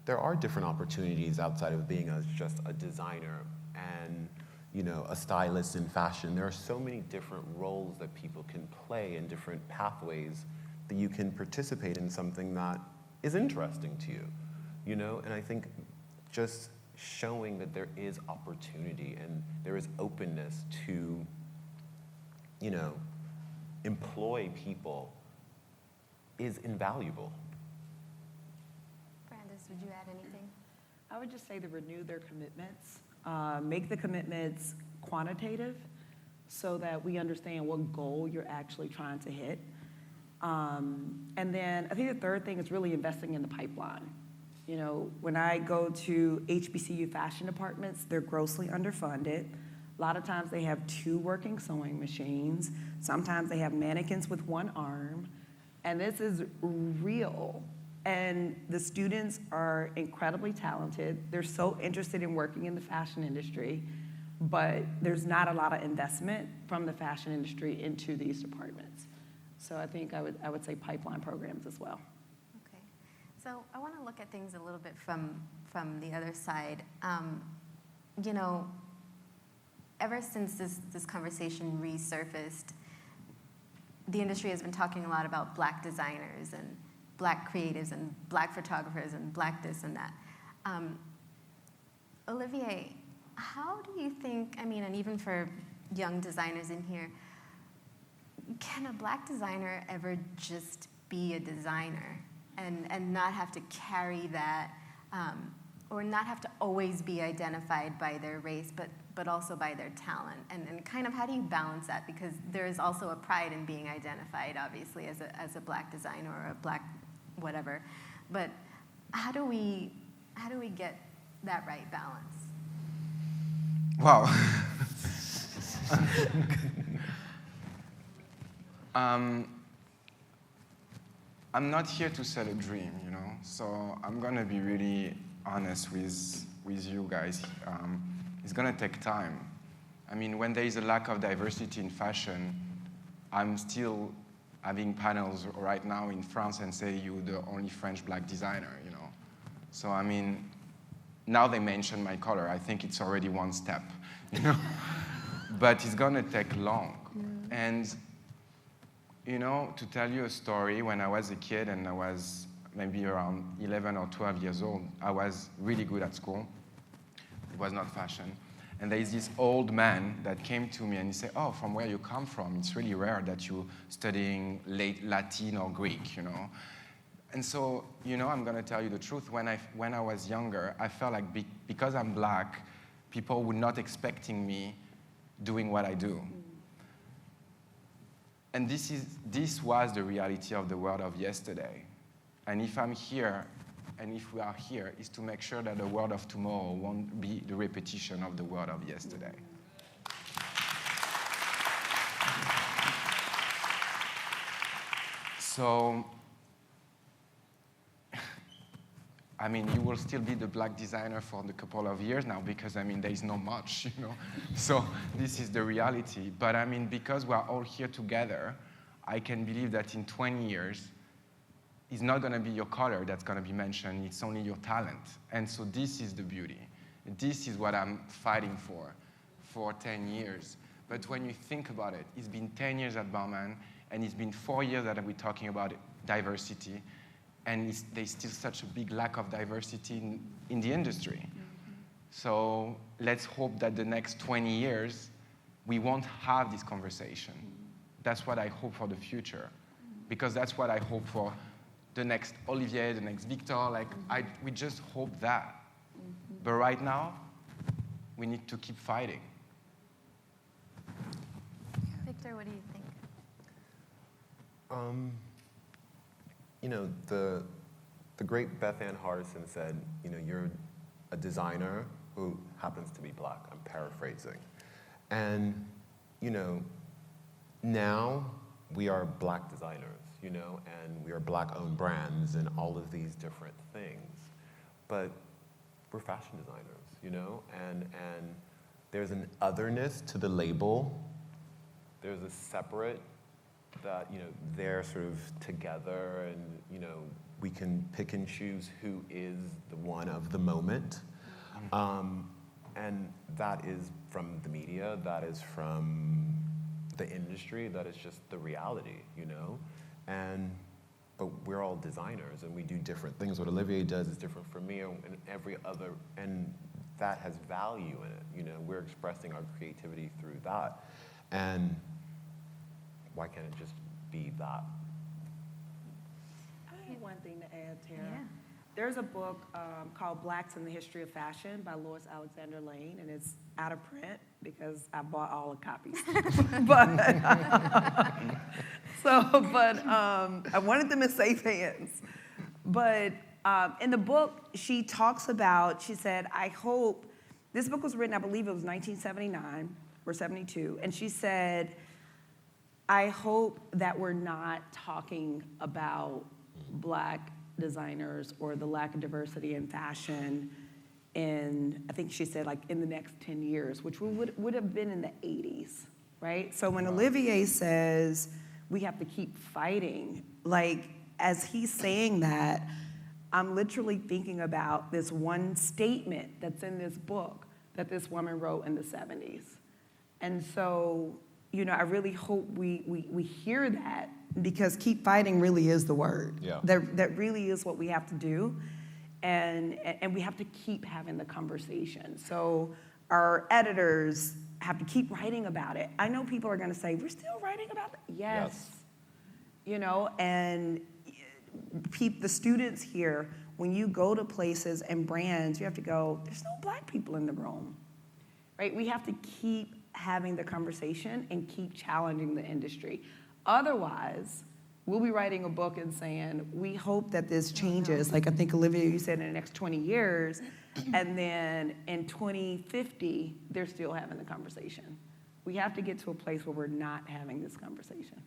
there are different opportunities outside of being just a designer and, you know, a stylist in fashion. There are so many different roles that people can play in different pathways that you can participate in something that is interesting to you, you know? And I think just showing that there is opportunity and there is openness to, you know, employ people is invaluable. Brandis, would you add anything? I would just say to renew their commitments, make the commitments quantitative so that we understand what goal you're actually trying to hit. And then I think the third thing is really investing in the pipeline. You know, when I go to HBCU fashion departments, they're grossly underfunded. A lot of times they have 2 working sewing machines. Sometimes they have mannequins with 1 arm. And this is real. And the students are incredibly talented. They're so interested in working in the fashion industry, but there's not a lot of investment from the fashion industry into these departments. So I think I would say pipeline programs as well. Okay. So I want to look at things a little bit from the other side. You know, ever since this conversation resurfaced, the industry has been talking a lot about Black designers and Black creatives and Black photographers and Black this and that. Olivier, how do you think, I mean, and even for young designers in here, can a Black designer ever just be a designer and not have to carry that, or not have to always be identified by their race, but also by their talent? And kind of how do you balance that? Because there is also a pride in being identified, obviously, as a Black designer or a Black whatever. But how do we get that right balance? Wow. I'm not here to sell a dream, you know, so I'm gonna be really honest with you guys. It's gonna take time. I mean, when there is a lack of diversity in fashion, I'm still having panels right now in France and say you're the only French Black designer, you know. So I mean, now they mention my color. I think it's already one step, you know. But it's gonna take long. And you know, to tell you a story, when I was a kid and I was maybe around 11 or 12 years old. I was really good at school. It was not fashion. And there is this old man that came to me and he said, oh, from where you come from, it's really rare that you're studying Latin or Greek, you know. And so, you know, I'm going to tell you the truth. When I was younger, I felt like because I'm black, people were not expecting me doing what I do. And this was the reality of the world of yesterday. And if I'm here, and if we are here, is to make sure that the world of tomorrow won't be the repetition of the world of yesterday. So, I mean, you will still be the black designer for a couple of years now because, I mean, there is not much, you know. So this is the reality. But, I mean, because we are all here together, I can believe that in 20 years, it's not going to be your color that's going to be mentioned. It's only your talent. And so this is the beauty. This is what I'm fighting for 10 years. But when you think about it, it's been 10 years at Balmain, and it's been 4 years that we're talking about diversity. And there's still such a big lack of diversity in the industry. So let's hope that the next 20 years, we won't have this conversation. That's what I hope for the future. Because that's what I hope for the next Olivier, the next Victor. Like, we just hope that. But right now, we need to keep fighting. Victor, what do you think? You know, the great Beth Ann Hardison said, you know, you're a designer who happens to be black. I'm paraphrasing. And, you know, now we are black designers, you know, and we are black-owned brands and all of these different things. But we're fashion designers, you know, and there's an otherness to the label. There's a separate that, you know, they're sort of together and, you know, we can pick and choose who is the one of the moment. And that is from the media, that is from the industry, that is just the reality, you know? But we're all designers and we do different things. What Olivier does is different from me and every other, and that has value in it, you know? We're expressing our creativity through that. And why can't it just be that? I have one thing to add, Tara. Yeah. There's a book called Blacks in the History of Fashion by Lois Alexander Lane, and it's out of print because I bought all the copies. I wanted them in safe hands. But in the book, she talks about, she said, I hope, this book was written, I believe it was 1979 or 72, and she said, I hope that we're not talking about black designers or the lack of diversity in fashion in, I think she said, like in the next 10 years, which would have been in the 80s, right? So when Olivier says we have to keep fighting, like as he's saying that, I'm literally thinking about this one statement that's in this book that this woman wrote in the 70s. And so, you know, I really hope we hear that, because keep fighting really is the word. Yeah. That really is what we have to do. And we have to keep having the conversation. So our editors have to keep writing about it. I know people are going to say, we're still writing about it. Yes. You know, and the students here, when you go to places and brands, you have to go, there's no black people in the room, right? We have to keep having the conversation and keep challenging the industry. Otherwise, we'll be writing a book and saying, we hope that this changes. Like I think, Olivia, you said in the next 20 years, and then in 2050, they're still having the conversation. We have to get to a place where we're not having this conversation.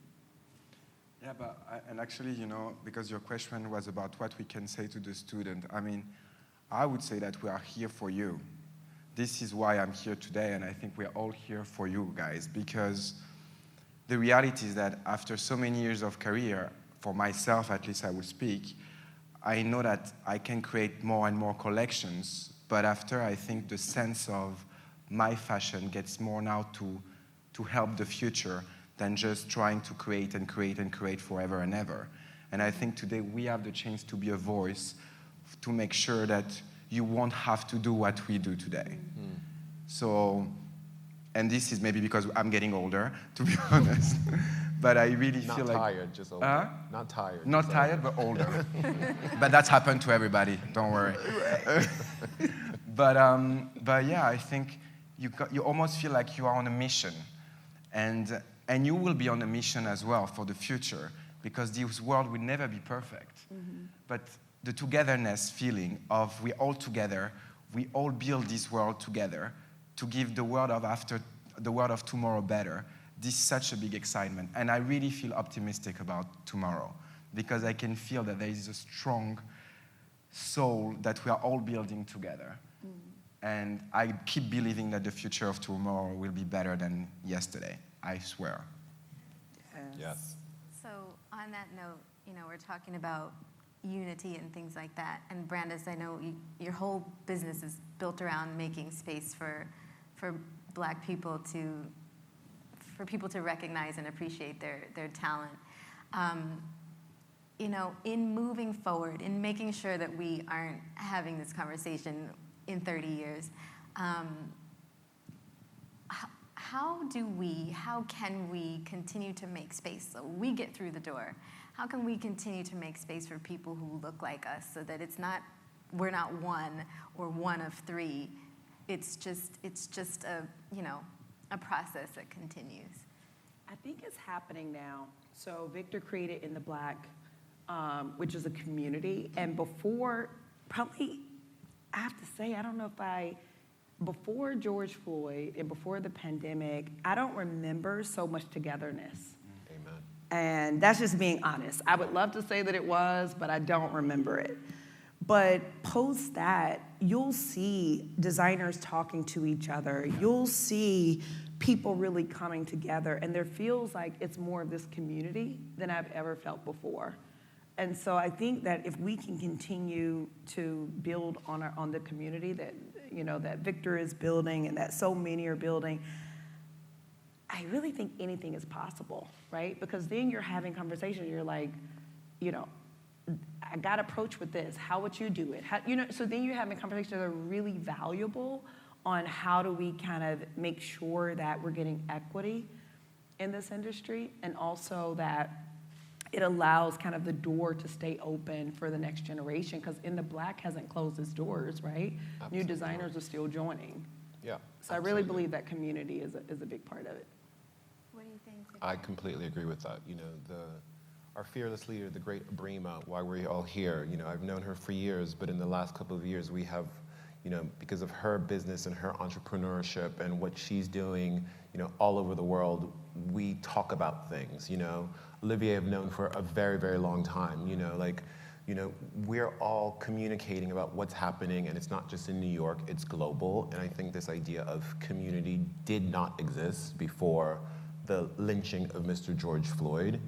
Yeah, and actually, you know, because your question was about what we can say to the student, I mean, I would say that we are here for you. This is why I'm here today, and I think we're all here for you guys, because the reality is that after so many years of career, for myself at least I will speak, I know that I can create more and more collections, but after I think the sense of my fashion gets more now to help the future than just trying to create and create and create forever and ever. And I think today we have the chance to be a voice to make sure that you won't have to do what we do today. So, and this is maybe because I'm getting older, to be honest. But I really feel like... Not tired, just older. Not tired. Not tired, but older. But that's happened to everybody, don't worry. But yeah, I think you almost feel like you are on a mission. And you will be on a mission as well for the future, because this world will never be perfect. But the togetherness feeling of we're all together, we all build this world together to give the world of tomorrow better. This is such a big excitement. And I really feel optimistic about tomorrow, because I can feel that there is a strong soul that we are all building together. And I keep believing that the future of tomorrow will be better than yesterday. I swear. Yes. So on that note, we're talking about unity and things like that. And Brandis, I know your whole business is built around making space for Black people for people to recognize and appreciate their talent. In moving forward, in making sure that we aren't having this conversation in 30 years, how can we continue to make space so we get through the door? How can we continue to make space for people who look like us, so that we're not one or one of three? It's just a process that continues. I think it's happening now. So Victor created In the Black, which is a community. And before, probably, I have to say, I don't know if before George Floyd and before the pandemic, I don't remember so much togetherness. Amen. And that's just being honest. I would love to say that it was, but I don't remember it. But post that, you'll see designers talking to each other. You'll see people really coming together. And there feels like it's more of this community than I've ever felt before. And so I think that if we can continue to build on the community that that Victor is building and that so many are building, I really think anything is possible, right? Because then you're having conversations. You're like, I got approached with this. How would you do it? So then you're having conversations that are really valuable on how do we kind of make sure that we're getting equity in this industry, and also that it allows kind of the door to stay open for the next generation, because In the Black hasn't closed its doors, right? Absolutely. New designers are still joining. Yeah. So I really believe that community is a big part of it. What do you think? I completely agree with that. Our fearless leader, the great Brima, why we're all here, I've known her for years, but in the last couple of years we have, because of her business and her entrepreneurship and what she's doing, all over the world, we talk about things, Olivier I've known for a very, very long time, we're all communicating about what's happening, and it's not just in New York, it's global. And I think this idea of community did not exist before the lynching of Mr. George Floyd.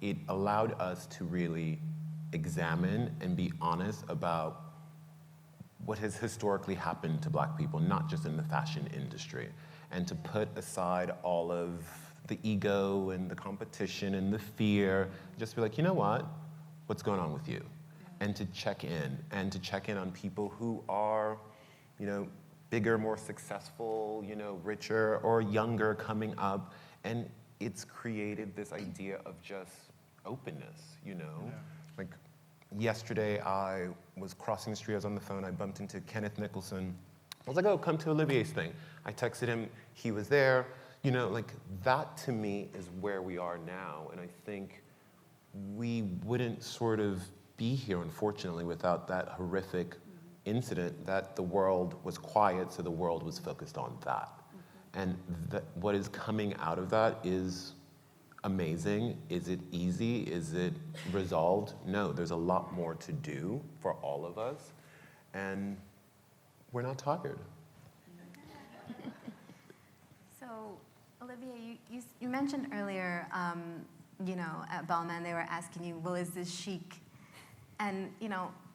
It allowed us to really examine and be honest about what has historically happened to Black people, not just in the fashion industry, and to put aside all of the ego and the competition and the fear, just be like, what's going on with you? And to check in on people who are, bigger, more successcul, richer or younger coming up. And it's created this idea of just openness, Yeah. Like yesterday I was crossing the street, I was on the phone, I bumped into Kenneth Nicholson. I was like, oh, come to Olivier's thing. I texted him, he was there. That to me is where we are now. And I think we wouldn't sort of be here, unfortunately, without that horrific incident that the world was quiet, so the world was focused on that. And what is coming out of that is amazing. Is it easy? Is it resolved? No, there's a lot more to do for all of us. And we're not tired. So, Olivier, you mentioned earlier, at Balmain, they were asking you, well, is this chic And,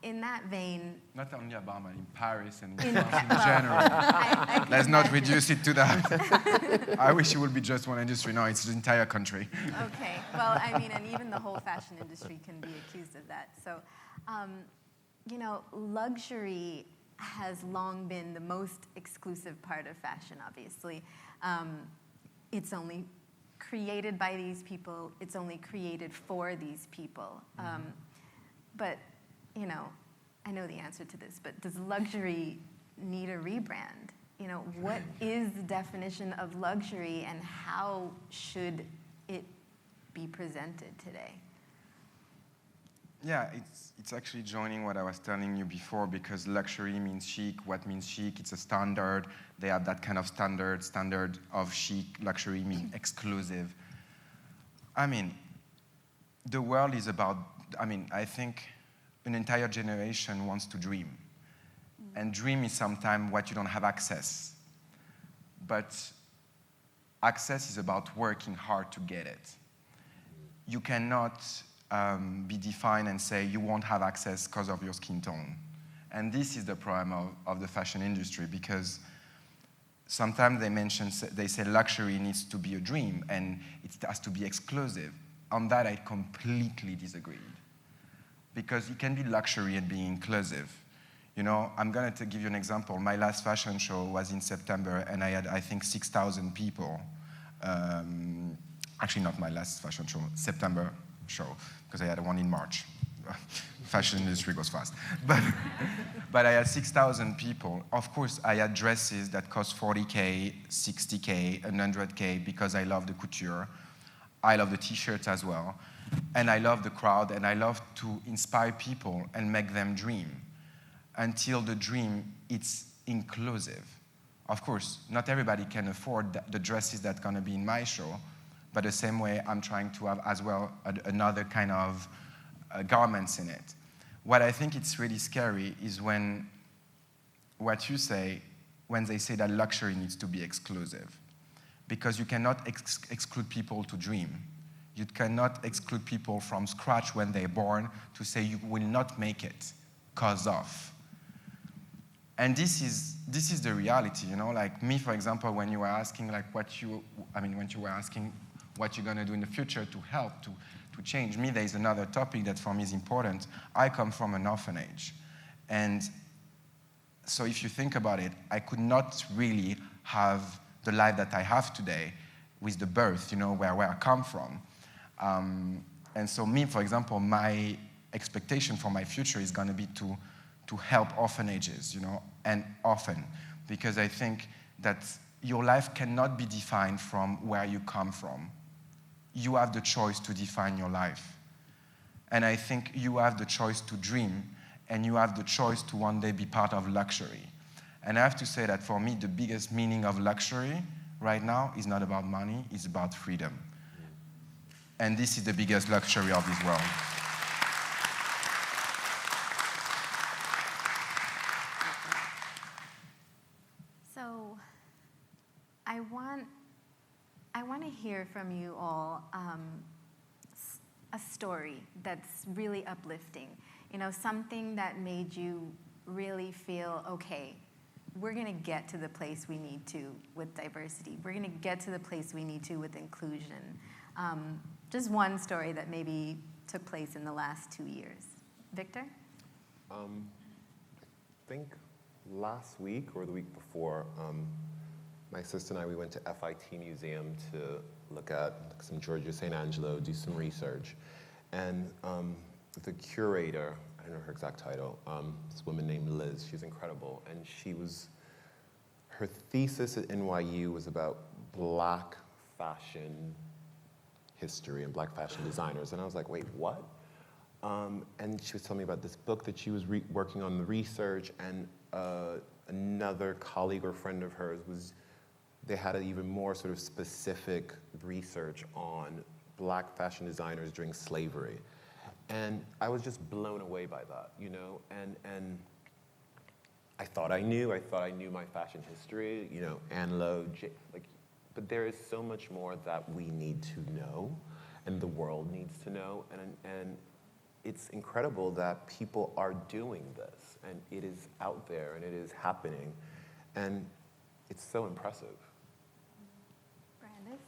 in that vein, Not only at Balmain, in Paris and In- in general. I can Let's not imagine. reduce it to that. I wish it would be just one industry. No, it's the entire country. Okay. Well, and even the whole fashion industry can be accused of that. So, luxury has long been the most exclusive part of fashion, obviously. It's only created by these people. It's only created for these people. But, I know the answer to this, but does luxury need a rebrand? What is the definition of luxury and how should it be presented today? Yeah, it's actually joining what I was telling you before, because luxury means chic. What means chic? It's a standard. They have that kind of standard of chic. Luxury means exclusive. The world is about, I think an entire generation wants to dream. And dream is sometimes what you don't have access. But access is about working hard to get it. You cannot be defined and say you won't have access because of your skin tone. And this is the problem of the fashion industry, because sometimes they say luxury needs to be a dream and it has to be exclusive. On that, I completely disagreed. Because it can be luxury and be inclusive. I'm going to give you an example. My last fashion show was in September, and I had, I think, 6,000 people. Actually, not my last fashion show, September show, because I had one in March. Fashion industry goes fast. But I had 6,000 people. Of course, I had dresses that cost 40K, 60K, 100K, because I love the couture. I love the T-shirts as well. And I love the crowd, and I love to inspire people and make them dream. Until the dream, it's inclusive. Of course, not everybody can afford the dresses that are going to be in my show, but the same way I'm trying to have as well another kind of garments in it. What I think it's really scary is when what you say, when they say that luxury needs to be exclusive. Because you cannot exclude people to dream. You cannot exclude people from scratch when they're born to say you will not make it because of. And this is the reality, Like me, for example, when you were asking what you're going to do in the future to help, to change me, there's another topic that for me is important. I come from an orphanage. And so if you think about it, I could not really have the life that I have today with the birth, where I come from. And so me, for example, my expectation for my future is going to be to help orphanages, and orphan, because I think that your life cannot be defined from where you come from. You have the choice to define your life. And I think you have the choice to dream, and you have the choice to one day be part of luxury. And I have to say that for me, the biggest meaning of luxury right now is not about money, it's about freedom. And this is the biggest luxury of this world. So, I want to hear from you all a story that's really uplifting. Something that made you really feel, okay, we're going to get to the place we need to with diversity. We're going to get to the place we need to with inclusion. Just one story that maybe took place in the last 2 years. Victor? I think last week or the week before, my sister and I, we went to FIT Museum to look at some Georgia St. Angelo, do some research. And the curator, I don't know her exact title, this woman named Liz, she's incredible. And her thesis at NYU was about Black fashion history and Black fashion designers. And I was like, wait, what? And she was telling me about this book that she was working on the research, and another colleague or friend of hers they had an even more sort of specific research on Black fashion designers during slavery. And I was just blown away by that, and I thought I knew my fashion history, Anne Lowe, but there is so much more that we need to know, and the world needs to know, and it's incredible that people are doing this, and it is out there, and it is happening, and it's so impressive. Brandis?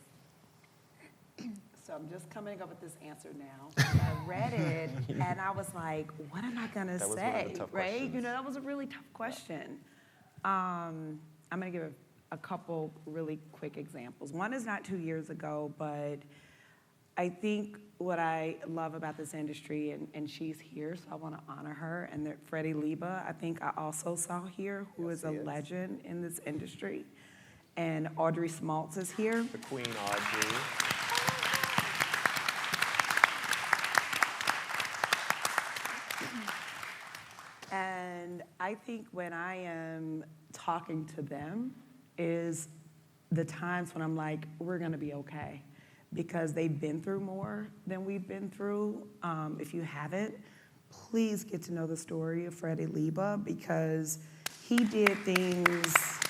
So I'm just coming up with this answer now. I read it, and I was like, what am I going to That was say, one of the tough right? questions. You know, that was a really tough question. I'm going to give a couple really quick examples. One is not 2 years ago, but I think what I love about this industry, and she's here, so I want to honor her, and that Freddie Liba, I think I also saw here, who is a legend in this industry. And Audrey Smaltz is here. The Queen Audrey. And I think when I am talking to them is the times when I'm like, we're gonna be okay. Because they've been through more than we've been through. If you haven't, please get to know the story of Freddie Liba, because he did things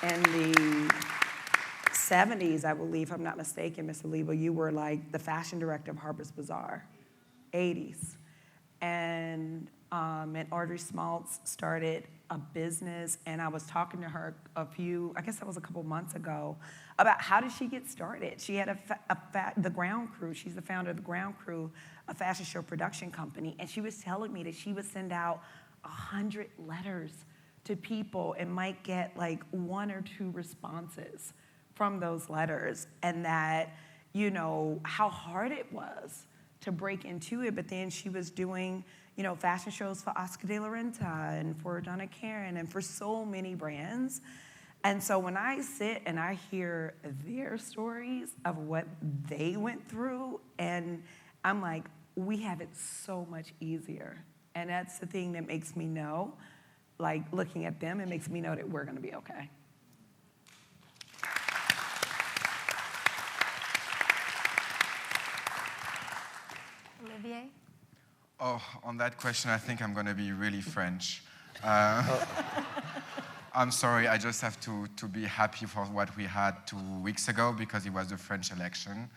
in the 70s, I believe, if I'm not mistaken, Mr. Liba, you were like the fashion director of Harper's Bazaar, 80s. And Audrey Smaltz started a business, and I was talking to her I guess that was a couple months ago, about how did she get started. She had the Ground Crew, she's the founder of the Ground Crew, a fashion show production company, and she was telling me that she would send out 100 letters to people and might get like 1 or 2 responses from those letters, and that, you know, how hard it was to break into it. But then she was doing, you know, fashion shows for Oscar de la Renta and for Donna Karan and for so many brands. And so when I sit and I hear their stories of what they went through, and I'm like, we have it so much easier. And that's the thing that makes me know, like looking at them, it makes me know that we're gonna be okay. Olivier? Oh, on that question, I think I'm going to be really French. I'm sorry, I just have to be happy for what we had 2 weeks ago, because it was the French election.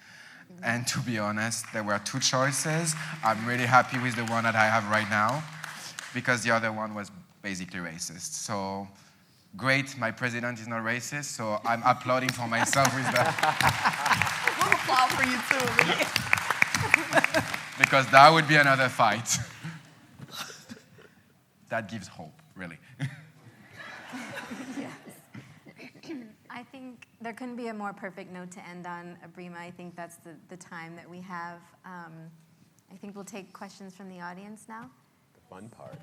And to be honest, there were 2 choices. I'm really happy with the one that I have right now, because the other one was basically racist. So great, my president is not racist, so I'm applauding for myself with that. We'll applaud for you too, Olivier. Because that would be another fight. That gives hope, really. Yes. I think there couldn't be a more perfect note to end on, Abrima. I think that's the time that we have. I think we'll take questions from the audience now. The fun part.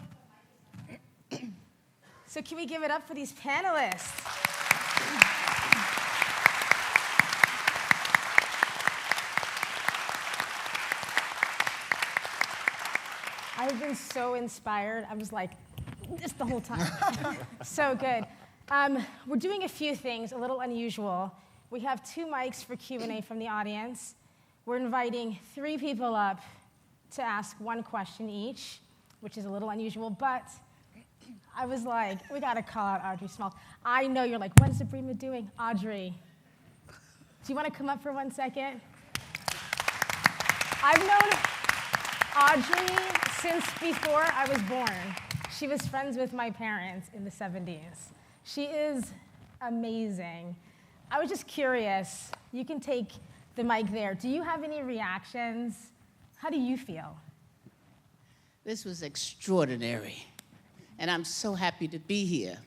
So can we give it up for these panelists? I've been so inspired. I was like, this the whole time. So good. We're doing a few things, a little unusual. We have 2 mics for Q&A from the audience. We're inviting 3 people up to ask 1 question each, which is a little unusual, but I was like, we gotta call out Audrey Small. I know you're like, what is Abrima doing? Audrey, do you wanna come up for 1 second? I've known Audrey since before I was born. She was friends with my parents in the 70s. She is amazing. I was just curious, you can take the mic there. Do you have any reactions? How do you feel? This was extraordinary, and I'm so happy to be here.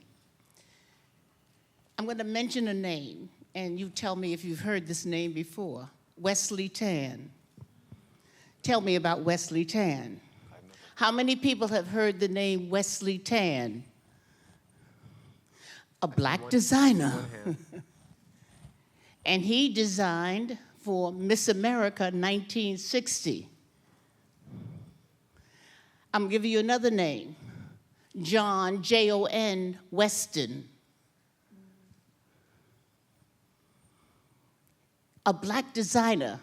I'm going to mention a name, and you tell me if you've heard this name before. Wesley Tan. Tell me about Wesley Tan. How many people have heard the name Wesley Tan? A black designer. And he designed for Miss America 1960. I'm gonna give you another name. John, J-O-N, Weston. A black designer.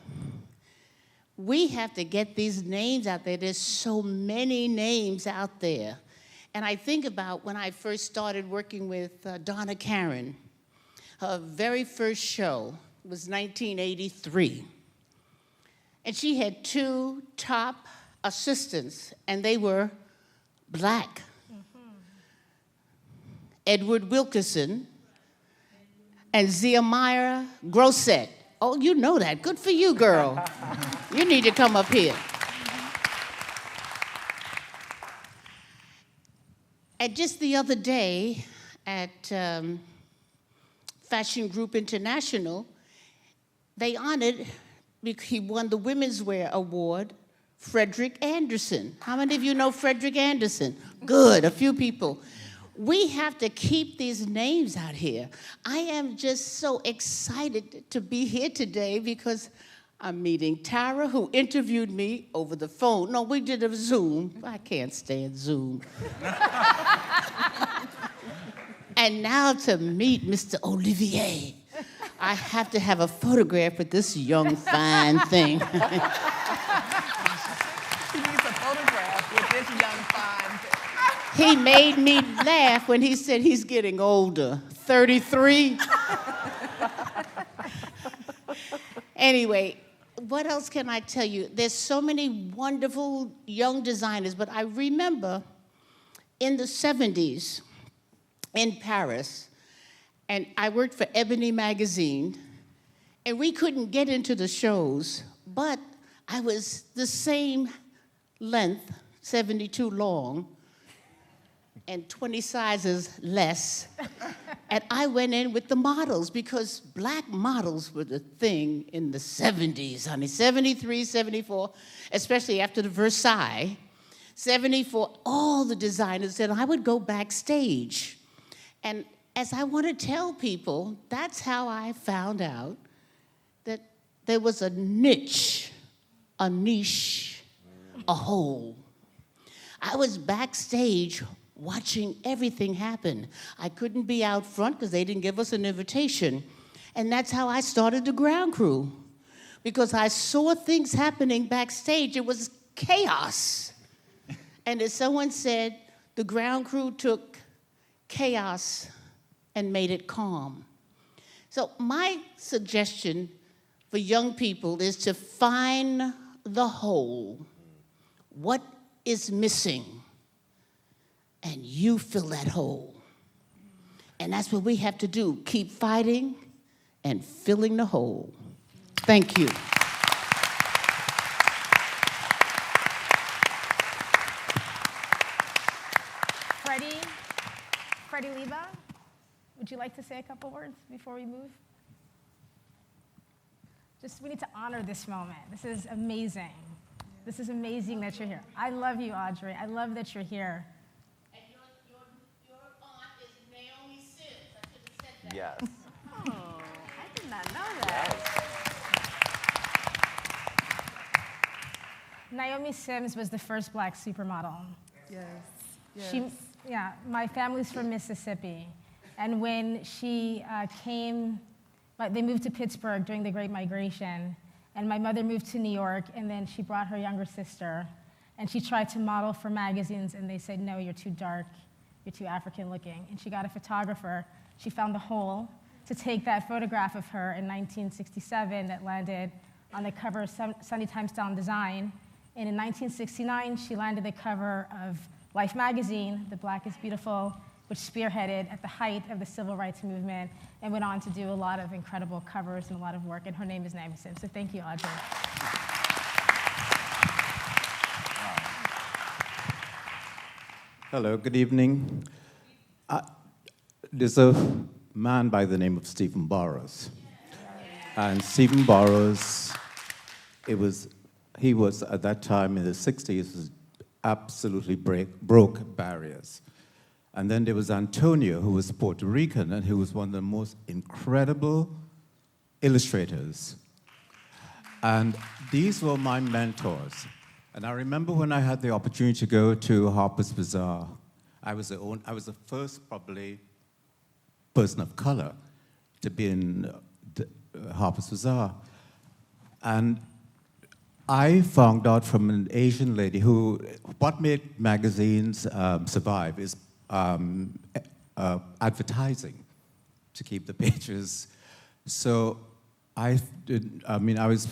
We have to get these names out there. There's so many names out there. And I think about when I first started working with Donna Karan. Her very first show was 1983. And she had 2 top assistants, and they were black. Edward Wilkerson and Zeamira Grosset. Oh, you know that. Good for you, girl. You need to come up here. And just the other day at Fashion Group International, they honored, he won the Women's Wear Award, Frederick Anderson. How many of you know Frederick Anderson? Good, a few people. We have to keep these names out here. I am just so excited to be here today because I'm meeting Tara, who interviewed me over the phone. No, we did a Zoom. I can't stand Zoom. And now to meet Mr. Olivier. I have to have a photograph with this young, fine thing. She needs a photograph with this young fine thing. He made me laugh when he said he's getting older, 33. Anyway, what else can I tell you? There's so many wonderful young designers, but I remember in the 70s in Paris, and I worked for Ebony magazine, and we couldn't get into the shows, but I was the same length, 72 long, and 20 sizes less. And I went in with the models because black models were the thing in the 70s, honey. 73, 74, especially after the Versailles. 74, all the designers, and I would go backstage. And as I want to tell people, that's how I found out that there was a niche, a hole. I was backstage watching everything happen. I couldn't be out front because they didn't give us an invitation. And that's how I started the ground crew, because I saw things happening backstage. It was chaos. And as someone said, the ground crew took chaos and made it calm. So my suggestion for young people is to find the whole. What is missing? And you fill that hole. And that's what we have to do. Keep fighting and filling the hole. Thank you. Freddie Leba, would you like to say a couple words before we move? We need to honor this moment. This is amazing. This is amazing that you're here. I love you, Audrey. I love that you're here. Your aunt is Naomi Sims. I should have said that. Yes. Oh, I did not know that. Naomi Sims was the first black supermodel. Yes. My family's from Mississippi. And when she came, they moved to Pittsburgh during the Great Migration. And my mother moved to New York, and then she brought her younger sister. And she tried to model for magazines, and they said, no, you're too dark, you're too African looking. And she got a photographer. She found the hole to take that photograph of her in 1967 that landed on the cover of Sunday Times Style and Design. And in 1969, she landed the cover of Life magazine, The Black is Beautiful, which spearheaded at the height of the civil rights movement and went on to do a lot of incredible covers and a lot of work. And her name is Naomi Sims. So thank you, Audrey. Hello, good evening. There's a man by the name of Stephen Burrows. And Stephen Burrows, he was at that time in the 60s, absolutely broke barriers. And then there was Antonio, who was Puerto Rican, and who was one of the most incredible illustrators. And these were my mentors. And I remember when I had the opportunity to go to Harper's Bazaar, I was the first, probably, person of color to be in Harper's Bazaar. And I found out from an Asian lady who, what made magazines survive is advertising to keep the pages. So I was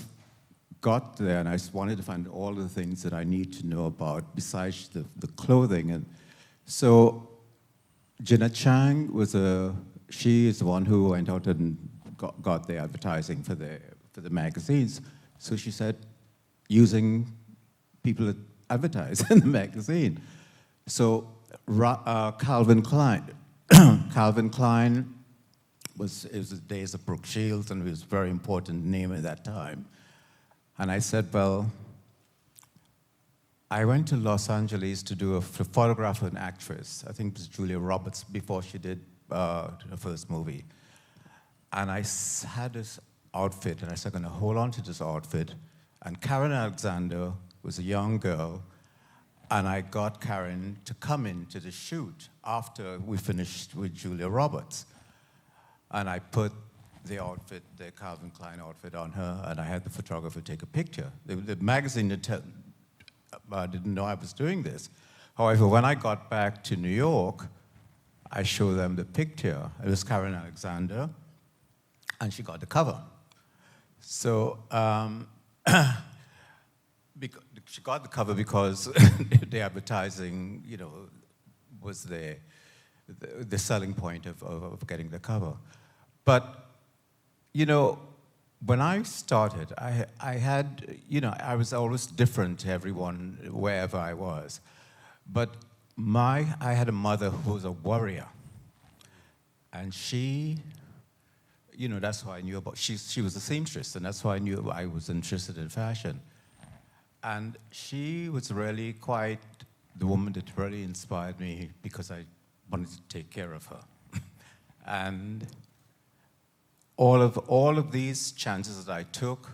got there, and I wanted to find all the things that I need to know about besides the clothing. And so Jenna Chang she is the one who went out and got the advertising for the magazines. So she said, using people that advertise in the magazine. So Calvin Klein, Calvin Klein it was the days of Brooke Shields, and it was a very important name at that time. And I said, well, I went to Los Angeles to do a photograph of an actress. I think it was Julia Roberts before she did her first movie. And I had this outfit, and I said, I'm going to hold on to this outfit. And Karen Alexander was a young girl, and I got Karen to come into the shoot after we finished with Julia Roberts. And I put the outfit, the Calvin Klein outfit on her, and I had the photographer take a picture. The magazine didn't know I was doing this. However, when I got back to New York, I showed them the picture. It was Karen Alexander, and she got the cover. So she got the cover because the advertising, was the selling point of getting the cover. But, when I started, I had, I was always different to everyone wherever I was. But I had a mother who was a warrior. And she, that's why I knew about, she was a seamstress, and that's why I knew I was interested in fashion. And she was really quite the woman that really inspired me because I wanted to take care of her. And all of these chances that I took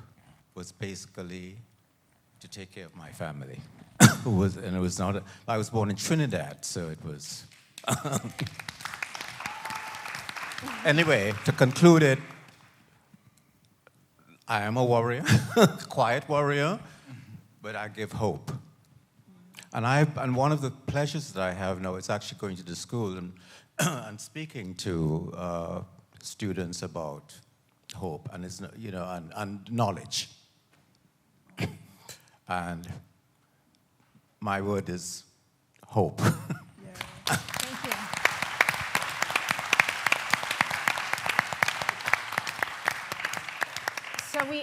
was basically to take care of my family. I was born in Trinidad, so it was. Anyway, to conclude it, I am a warrior, quiet warrior, but I give hope. And one of the pleasures that I have now is actually going to the school and speaking to students about hope and and knowledge. And my word is hope. Thank you. So we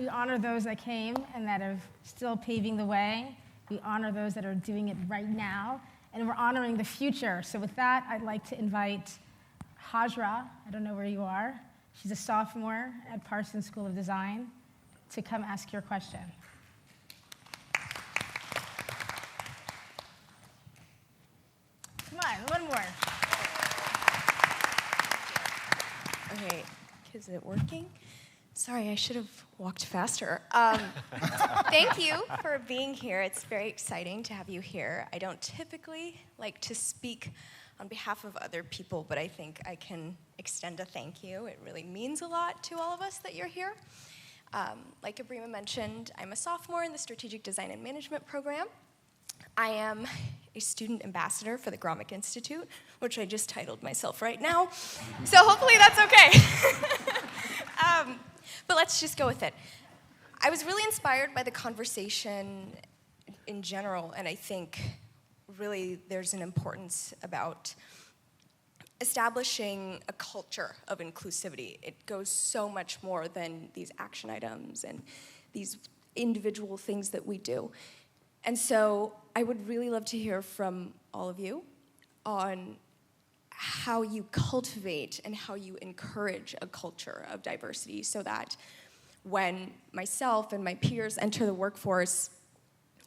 honor those that came and that are still paving the way. We honor those that are doing it right now, and we're honoring the future. So with that, I'd like to invite Hajra, I don't know where you are. She's a sophomore at Parsons School of Design, to come ask your question. Come on, one more. Okay, is it working? Sorry, I should have walked faster. Thank you for being here. It's very exciting to have you here. I don't typically like to speak on behalf of other people, but I think I can extend a thank you. It really means a lot to all of us that you're here. Like Abrima mentioned, I'm a sophomore in the Strategic Design and Management program. I am a student ambassador for the Gromek Institute, which I just titled myself right now. So hopefully that's okay. But let's just go with it. I was really inspired by the conversation in general, and I think really there's an importance about establishing a culture of inclusivity. It goes so much more than these action items and these individual things that we do. And so I would really love to hear from all of you on how you cultivate and how you encourage a culture of diversity so that when myself and my peers enter the workforce,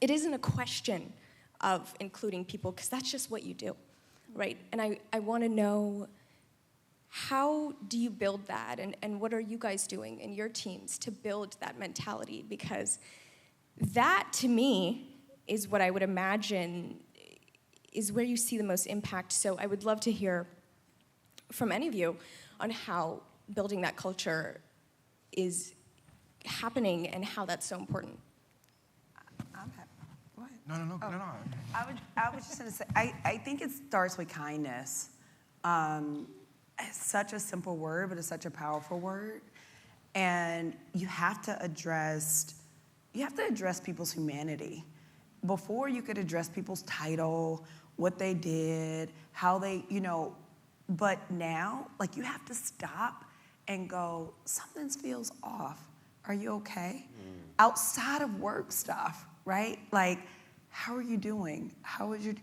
it isn't a question of including people, because that's just what you do, right? And I want to know, how do you build that, and what are you guys doing in your teams to build that mentality? Because that, to me, is what I would imagine is where you see the most impact. So I would love to hear from any of you on how building that culture is happening and how that's so important. I'm happy. Go ahead. No. I was just going to say, I think it starts with kindness. It's such a simple word, but it's such a powerful word. And you have to address you have to address people's humanity. Before you could address people's title, what they did, how they, but now, like, you have to stop and go, something feels off. Are you okay? Outside of work stuff, right? Like, how are you doing? How is your,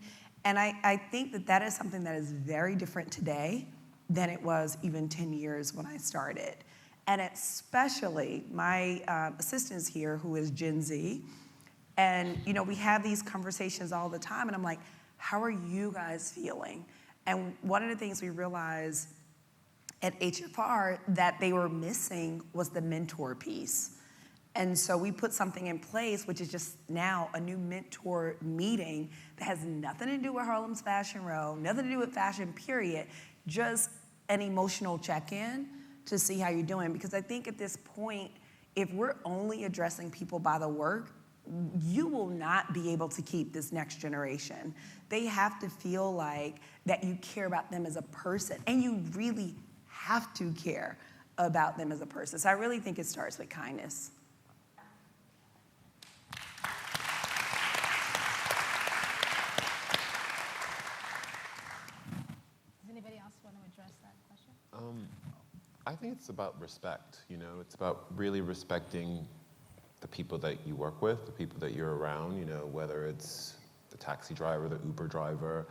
and I think that is something that is very different today than it was even 10 years when I started. And especially my assistant's here, who is Gen Z, and we have these conversations all the time, and I'm like, how are you guys feeling? And one of the things we realized at HFR that they were missing was the mentor piece. And so we put something in place, which is just now a new mentor meeting that has nothing to do with Harlem's Fashion Row, nothing to do with fashion, period, just an emotional check-in to see how you're doing. Because I think at this point, if we're only addressing people by the work, you will not be able to keep this next generation. They have to feel like that you care about them as a person, and you really have to care about them as a person. So I really think it starts with kindness. Does anybody else want to address that question? I think it's about respect. It's about really respecting the people that you work with, the people that you're around, whether it's the taxi driver, the Uber driver,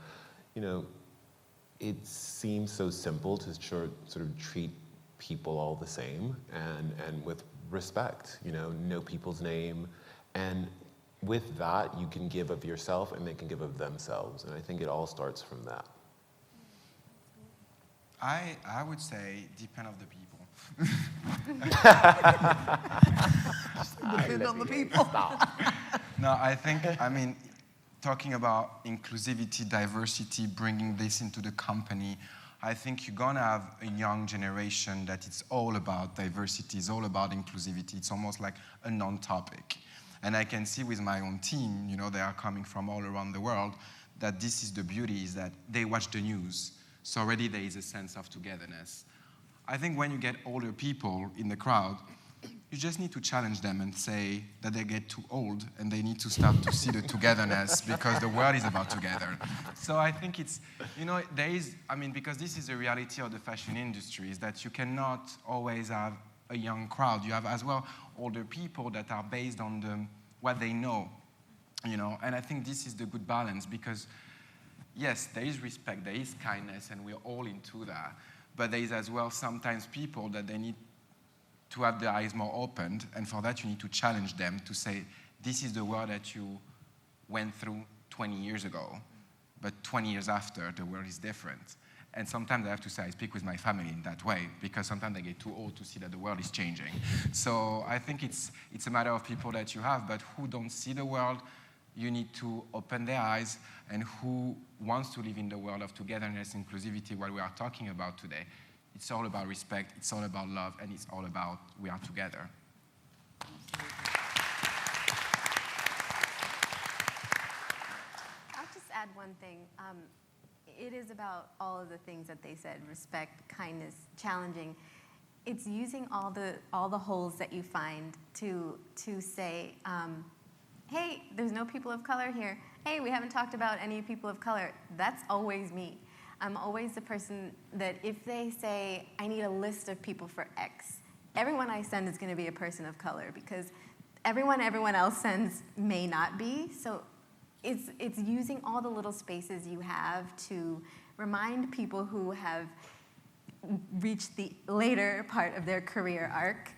it seems so simple to sort of treat people all the same and with respect, know people's name. And with that, you can give of yourself and they can give of themselves. And I think it all starts from that. I would say depend of the people. Depend on the people. No, talking about inclusivity, diversity, bringing this into the company, I think you're gonna have a young generation that it's all about diversity, it's all about inclusivity. It's almost like a non-topic. And I can see with my own team, they are coming from all around the world, that this is the beauty, is that they watch the news. So already there is a sense of togetherness. I think when you get older people in the crowd, you just need to challenge them and say that they get too old and they need to start to see the togetherness because the world is about together. So I think it's, because this is the reality of the fashion industry, is that you cannot always have a young crowd. You have as well older people that are based on what they know, and I think this is the good balance because, yes, there is respect, there is kindness, and we're all into that. But there is as well sometimes people that they need to have their eyes more opened, and for that you need to challenge them to say, this is the world that you went through 20 years ago, but 20 years after, the world is different. And sometimes I have to say, I speak with my family in that way, because sometimes I get too old to see that the world is changing. So I think it's a matter of people that you have, but who don't see the world, you need to open their eyes, and who wants to live in the world of togetherness, inclusivity, what we are talking about today. It's all about respect, it's all about love, and it's all about we are together. I'll just add one thing. It is about all of the things that they said: respect, kindness, challenging. It's using all the holes that you find to say, hey, there's no people of color here. Hey, we haven't talked about any people of color. That's always me. I'm always the person that if they say, I need a list of people for X, everyone I send is going to be a person of color, because everyone else sends may not be. So it's using all the little spaces you have to remind people who have reached the later part of their career arc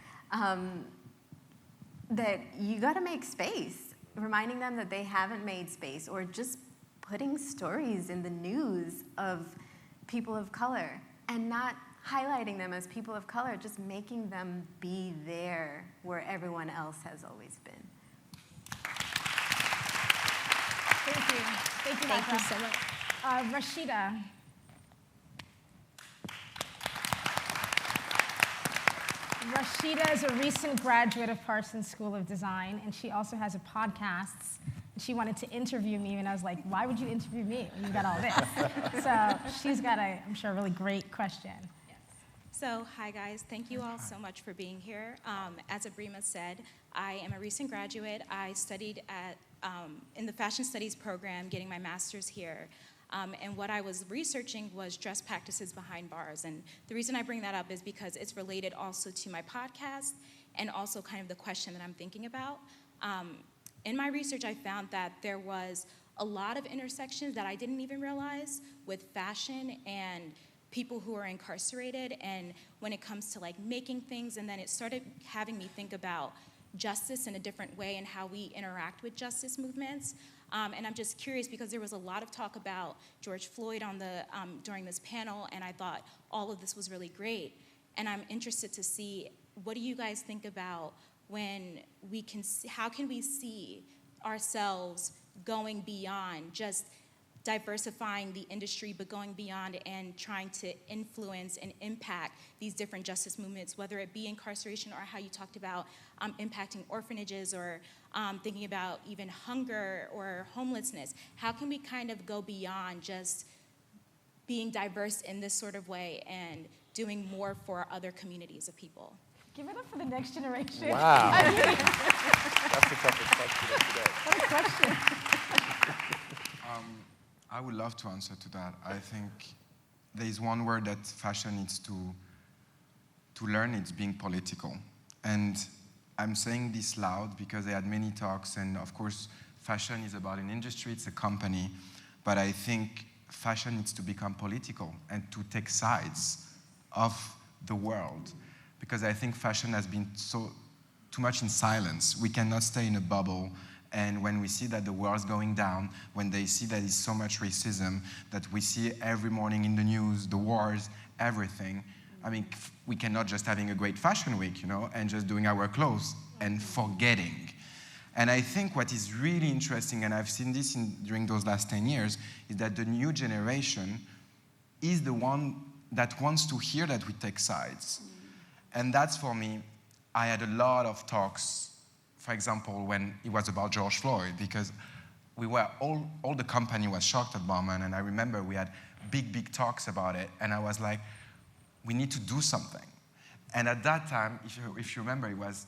that you got to make space, reminding them that they haven't made space, or just putting stories in the news of people of color and not highlighting them as people of color, just making them be there where everyone else has always been. Thank you. Thank you, Thank you so much. Rashida. Rashida is a recent graduate of Parsons School of Design, and she also has a podcast. She wanted to interview me, and I was like, why would you interview me when you got all this? So she's got I'm sure, a really great question. Yes. So, hi guys. Thank you all so much for being here. As Abrima said, I am a recent graduate. I studied in the fashion studies program, getting my master's here. And what I was researching was dress practices behind bars. And the reason I bring that up is because it's related also to my podcast and also kind of the question that I'm thinking about. In my research, I found that there was a lot of intersections that I didn't even realize with fashion and people who are incarcerated, and when it comes to like making things, and then it started having me think about justice in a different way and how we interact with justice movements. And I'm just curious because there was a lot of talk about George Floyd on the during this panel, and I thought all of this was really great. And I'm interested to see, what do you guys think about when we can see, how can we see ourselves going beyond just diversifying the industry, but going beyond and trying to influence and impact these different justice movements, whether it be incarceration or how you talked about impacting orphanages or thinking about even hunger or homelessness. How can we kind of go beyond just being diverse in this sort of way and doing more for other communities of people? Give it up for the next generation. Wow. I mean, That's the toughest question of today. what a question. I would love to answer to that. I think there is one word that fashion needs to learn, it's being political. And I'm saying this loud because I had many talks, and of course, fashion is about an industry, it's a company, but I think fashion needs to become political and to take sides of the world, because I think fashion has been too much in silence. We cannot stay in a bubble. And when we see that the world's going down, when they see that there's so much racism that we see every morning in the news, the wars, everything, I mean, we cannot just having a great fashion week, and just doing our clothes and forgetting. And I think what is really interesting, and I've seen this during those last 10 years, is that the new generation is the one that wants to hear that we take sides. And that's, for me, I had a lot of talks, for example, when it was about George Floyd, because we were all the company was shocked at Balmain, and I remember we had big talks about it, and I was like, we need to do something. And at that time, if you remember, it was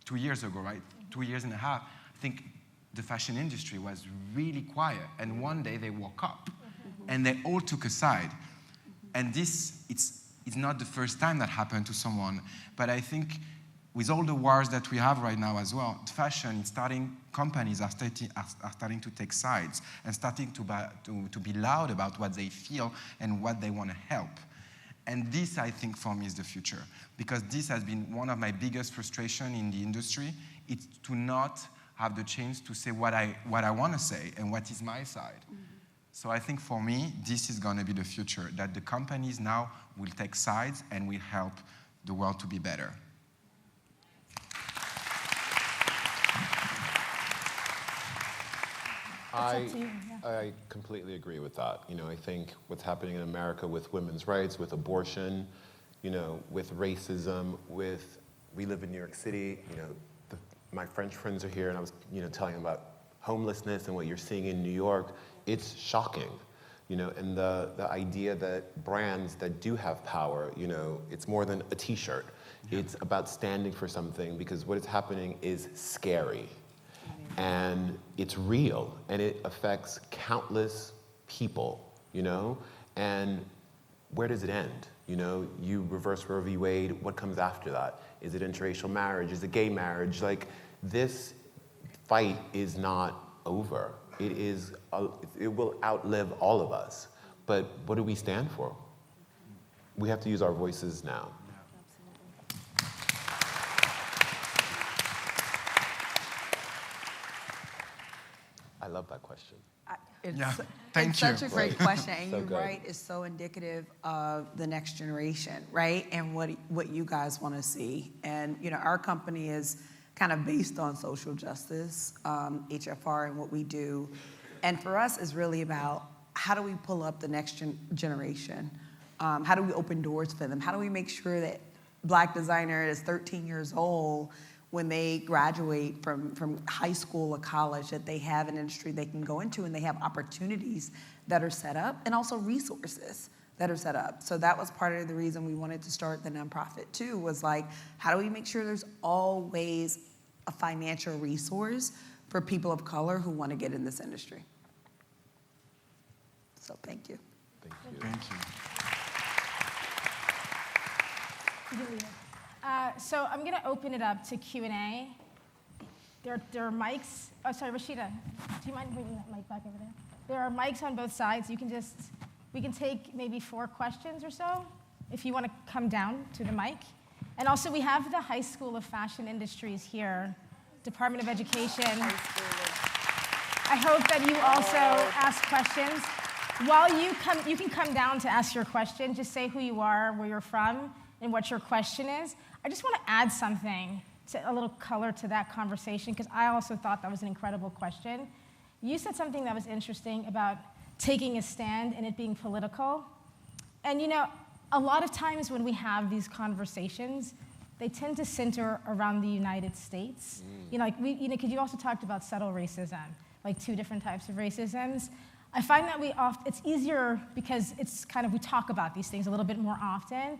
2 years ago, right? 2 years and a half, I think the fashion industry was really quiet, and one day they woke up, and they all took a side. And this, it's not the first time that happened to someone, but I think with all the wars that we have right now as well, fashion, companies are starting to take sides and starting to be loud about what they feel and what they want to help. And this, I think, for me, is the future, because this has been one of my biggest frustrations in the industry. It's to not have the chance to say what I want to say and what is my side. Mm-hmm. So I think for me, this is going to be the future, that the companies now will take sides and will help the world to be better. I completely agree with that. I think what's happening in America with women's rights, with abortion, with racism, we live in New York City, my French friends are here, and I was, telling them about homelessness and what you're seeing in New York. It's shocking, and the idea that brands that do have power, it's more than a t-shirt. Yeah. It's about standing for something, because what is happening is scary. And it's real, and it affects countless people, and where does it end? You reverse Roe v. Wade, what comes after that? Is it interracial marriage? Is it gay marriage? Like, this fight is not over. It will outlive all of us. But what do we stand for? We have to use our voices now. I love that question. Thank you. It's such a great question, and So you're good. right, it's so indicative of the next generation, right? And what you guys want to see. And our company is kind of based on social justice, HFR, and what we do. And for us, is really about how do we pull up the next generation? How do we open doors for them? How do we make sure that Black designer is 13 years old, when they graduate from high school or college, that they have an industry they can go into, and they have opportunities that are set up, and also resources that are set up. So that was part of the reason we wanted to start the nonprofit too, was like, how do we make sure there's always a financial resource for people of color who want to get in this industry. So thank you. Thank you. Thank you. So I'm going to open it up to Q&A. There are mics. Oh, sorry, Rashida, do you mind bringing that mic back over there? There are mics on both sides. We can take maybe 4 questions or so if you want to come down to the mic. And also, we have the High School of Fashion Industries here, Department of Education. I hope that you also ask questions. While you can come down to ask your question. Just say who you are, where you're from, and what your question is. I just want to add something, a little color to that conversation, because I also thought that was an incredible question. You said something that was interesting about taking a stand and it being political. And a lot of times when we have these conversations, they tend to center around the United States. Because you also talked about subtle racism, like 2 different types of racisms. I find that it's easier because it's we talk about these things a little bit more often.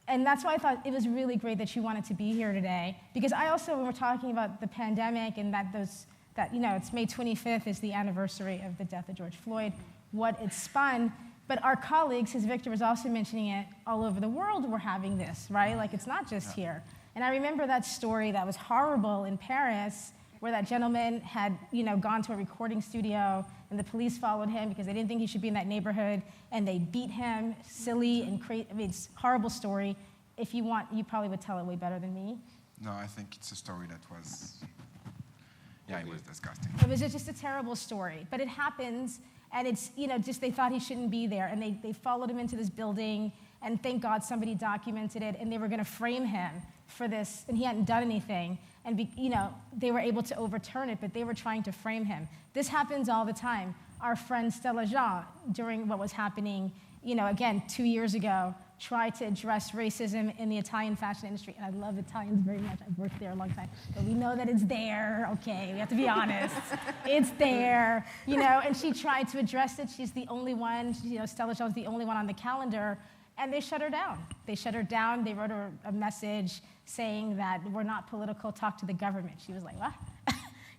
And that's why I thought it was really great that you wanted to be here today. Because I also, when we're talking about the pandemic and that it's May 25th is the anniversary of the death of George Floyd, what it spun. But our colleagues, as Victor was also mentioning it, all over the world were having this, right? Like, it's not just here. And I remember that story that was horrible in Paris, where that gentleman had, gone to a recording studio, and the police followed him because they didn't think he should be in that neighborhood, and they beat him, silly and crazy. I mean, it's a horrible story. If you want, you probably would tell it way better than me. No, I think it's a story that was, it was disgusting. It was just a terrible story, but it happens, and it's, just they thought he shouldn't be there, and they followed him into this building, and thank God somebody documented it, and they were going to frame him for this, and he hadn't done anything, and they were able to overturn it, but they were trying to frame him. This happens all the time. Our friend Stella Jean, during what was happening, again, 2 years ago, tried to address racism in the Italian fashion industry, and I love Italians very much. I've worked there a long time, but we know that it's there, okay? We have to be honest. It's there, and she tried to address it. She's the only one, Stella Jean's the only one on the calendar, and they shut her down. They wrote her a message saying that we're not political, talk to the government. She was like, what?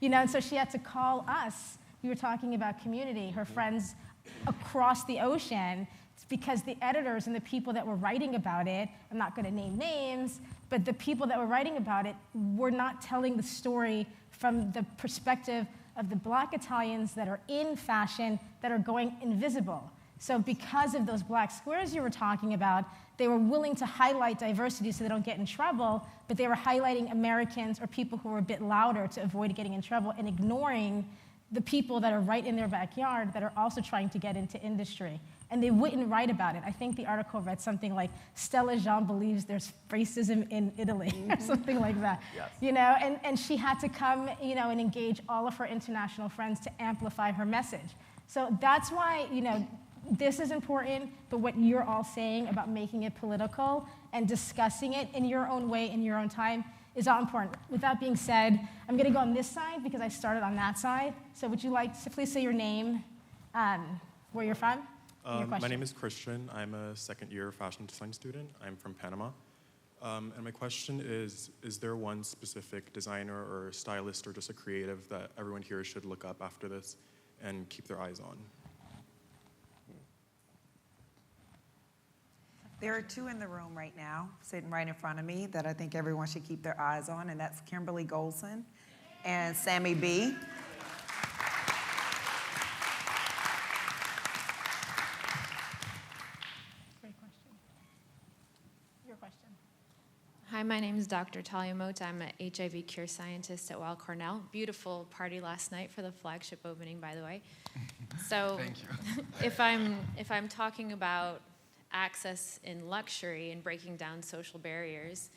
And so she had to call us. We were talking about community, her friends across the ocean, because the editors and the people that were writing about it, I'm not going to name names, but the people that were writing about it were not telling the story from the perspective of the Black Italians that are in fashion that are going invisible. So because of those black squares you were talking about, they were willing to highlight diversity so they don't get in trouble, but they were highlighting Americans or people who were a bit louder to avoid getting in trouble and ignoring the people that are right in their backyard that are also trying to get into industry. And they wouldn't write about it. I think the article read something like, Stella Jean believes there's racism in Italy, or something like that. Yes. And she had to come, and engage all of her international friends to amplify her message. So that's why, this is important, but what you're all saying about making it political and discussing it in your own way, in your own time, is all important. With that being said, I'm going to go on this side because I started on that side. So would you like to please say your name, where you're from, and your question? My name is Christian. I'm a second-year fashion design student. I'm from Panama. And my question is there one specific designer or stylist or just a creative that everyone here should look up after this and keep their eyes on? There are 2 in the room right now, sitting right in front of me, that I think everyone should keep their eyes on, and that's Kimberly Goldson and Sammy B. Great question. Your question. Hi, my name is Dr. Talia Mota. I'm an HIV cure scientist at Weill Cornell. Beautiful party last night for the flagship opening, by the way. So Thank you. if I'm talking about access in luxury and breaking down social barriers,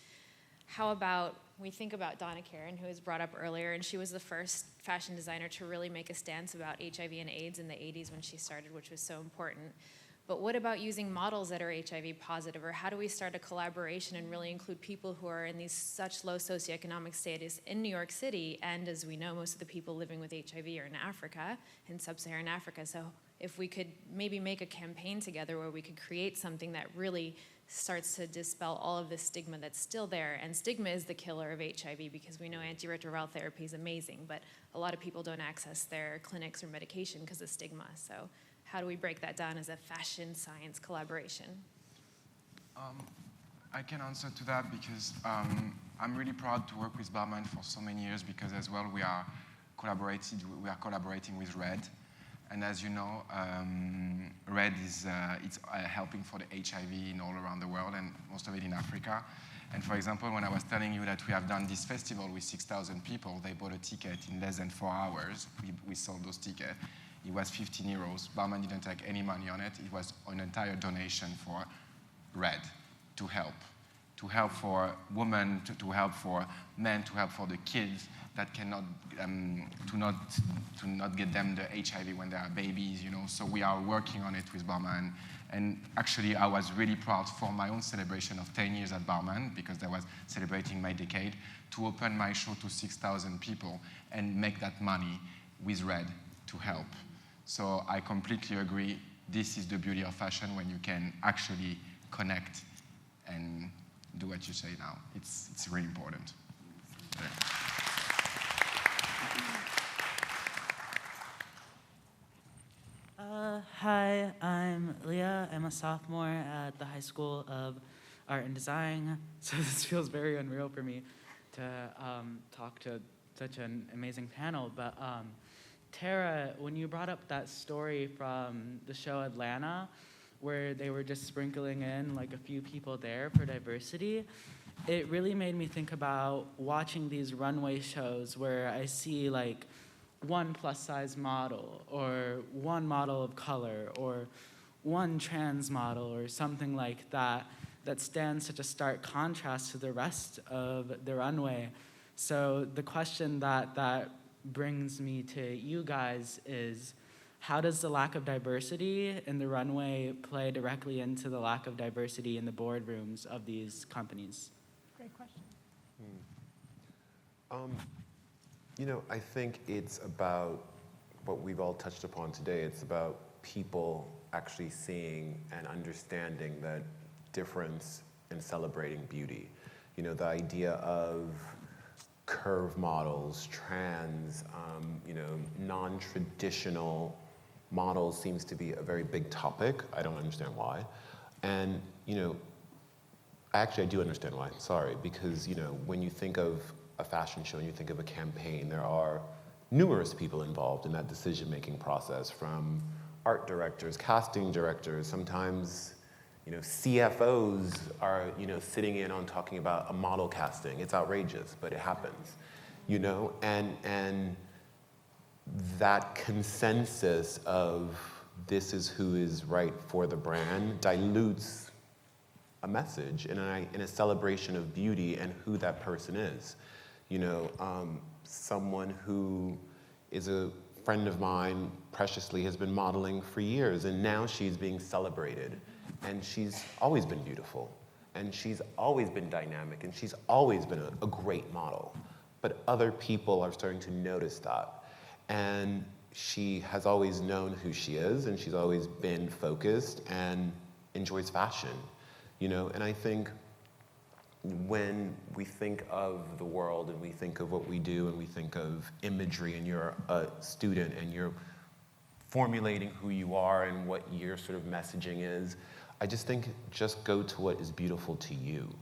how about we think about Donna Karan, who was brought up earlier, and she was the first fashion designer to really make a stance about HIV and AIDS in the 80s when she started, which was so important. But what about using models that are HIV positive, or how do we start a collaboration and really include people who are in these such low socioeconomic status in New York City, and as we know, most of the people living with HIV are in Africa, in sub-Saharan Africa. So if we could maybe make a campaign together where we could create something that really starts to dispel all of the stigma that's still there. And stigma is the killer of HIV, because we know antiretroviral therapy is amazing, but a lot of people don't access their clinics or medication because of stigma. So how do we break that down as a fashion science collaboration? I can answer to that because I'm really proud to work with Balmain for so many years, because as well we are collaborating with RED. And as you know, RED is helping for the HIV in all around the world, and most of it in Africa. And for example, when I was telling you that we have done this festival with 6,000 people, they bought a ticket in less than 4 hours. We sold those tickets. It was 15 euros. Balmain didn't take any money on it. It was an entire donation for RED to help for women, to help for men, to help for the kids that cannot, to not get them the HIV when they are babies, you know. So we are working on it with Balmain. And actually, I was really proud for my own celebration of 10 years at Balmain, because I was celebrating my decade, to open my show to 6,000 people and make that money with RED to help. So I completely agree. This is the beauty of fashion, when you can actually connect and do what you say now. It's really important. Hi, I'm Leah. I'm a sophomore at the High School of Art and Design. So this feels very unreal for me to talk to such an amazing panel. But Tara, when you brought up that story from the show Atlanta, where they were just sprinkling in like a few people there for diversity, it really made me think about watching these runway shows where I see like one plus-size model, or one model of color, or one trans model, or something like that, that stands such a stark contrast to the rest of the runway. So the question that brings me to you guys is, how does the lack of diversity in the runway play directly into the lack of diversity in the boardrooms of these companies? Great question. You know, I think it's about what we've all touched upon today. It's about people actually seeing and understanding that difference and celebrating beauty. You know, the idea of curve models, trans, you know, non-traditional models seems to be a very big topic. I don't understand why. And, you know, I do understand why, sorry, because, you know, when you think of a fashion show and you think of a campaign, there are numerous people involved in that decision-making process, from art directors, casting directors, sometimes, you know, CFOs are, you know, sitting in on talking about a model casting. It's outrageous, but it happens, you know, and that consensus of this is who is right for the brand dilutes a message in a celebration of beauty and who that person is. You know, someone who is a friend of mine, preciously, has been modeling for years, and now she's being celebrated. And she's always been beautiful, and she's always been dynamic, and she's always been a great model. But other people are starting to notice that. And she has always known who she is, and she's always been focused and enjoys fashion, you know? And I think when we think of the world and we think of what we do and we think of imagery, and you're a student and you're formulating who you are and what your sort of messaging is, I just think just go to what is beautiful to you.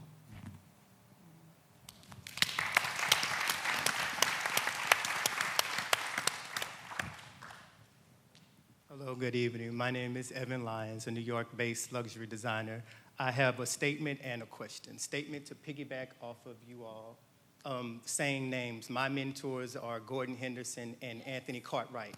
Hello, good evening. My name is Evan Lyons, a New York-based luxury designer. I have a statement and a question. Statement to piggyback off of you all saying names. My mentors are Gordon Henderson and Anthony Cartwright.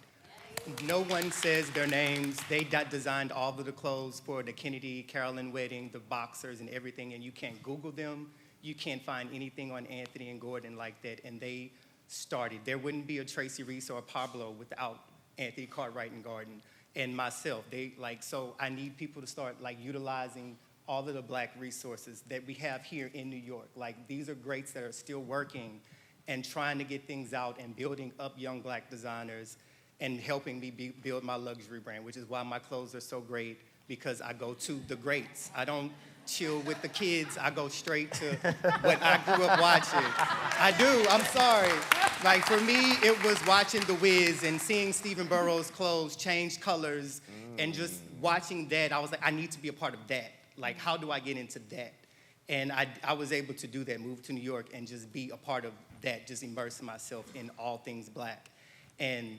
No one says their names. They designed all of the clothes for the Kennedy Carolyn wedding, the boxers and everything, and you can't Google them. You can't find anything on Anthony and Gordon like that, and they started. There wouldn't be a Tracy Reese or a Pablo without Anthony Cartwright and Gordon and myself. So I need people to start utilizing all of the Black resources that we have here in New York. These are greats that are still working and trying to get things out and building up young Black designers and helping me build my luxury brand, which is why my clothes are so great, because I go to the greats. I don't chill with the kids. I go straight to what I grew up watching. I do, I'm sorry. Like for me, it was watching The Wiz and seeing Stephen Burrows' clothes change colors and just watching that. I was like, I need to be a part of that. Like, how do I get into that? And I was able to do that, move to New York and just be a part of that, just immerse myself in all things Black. And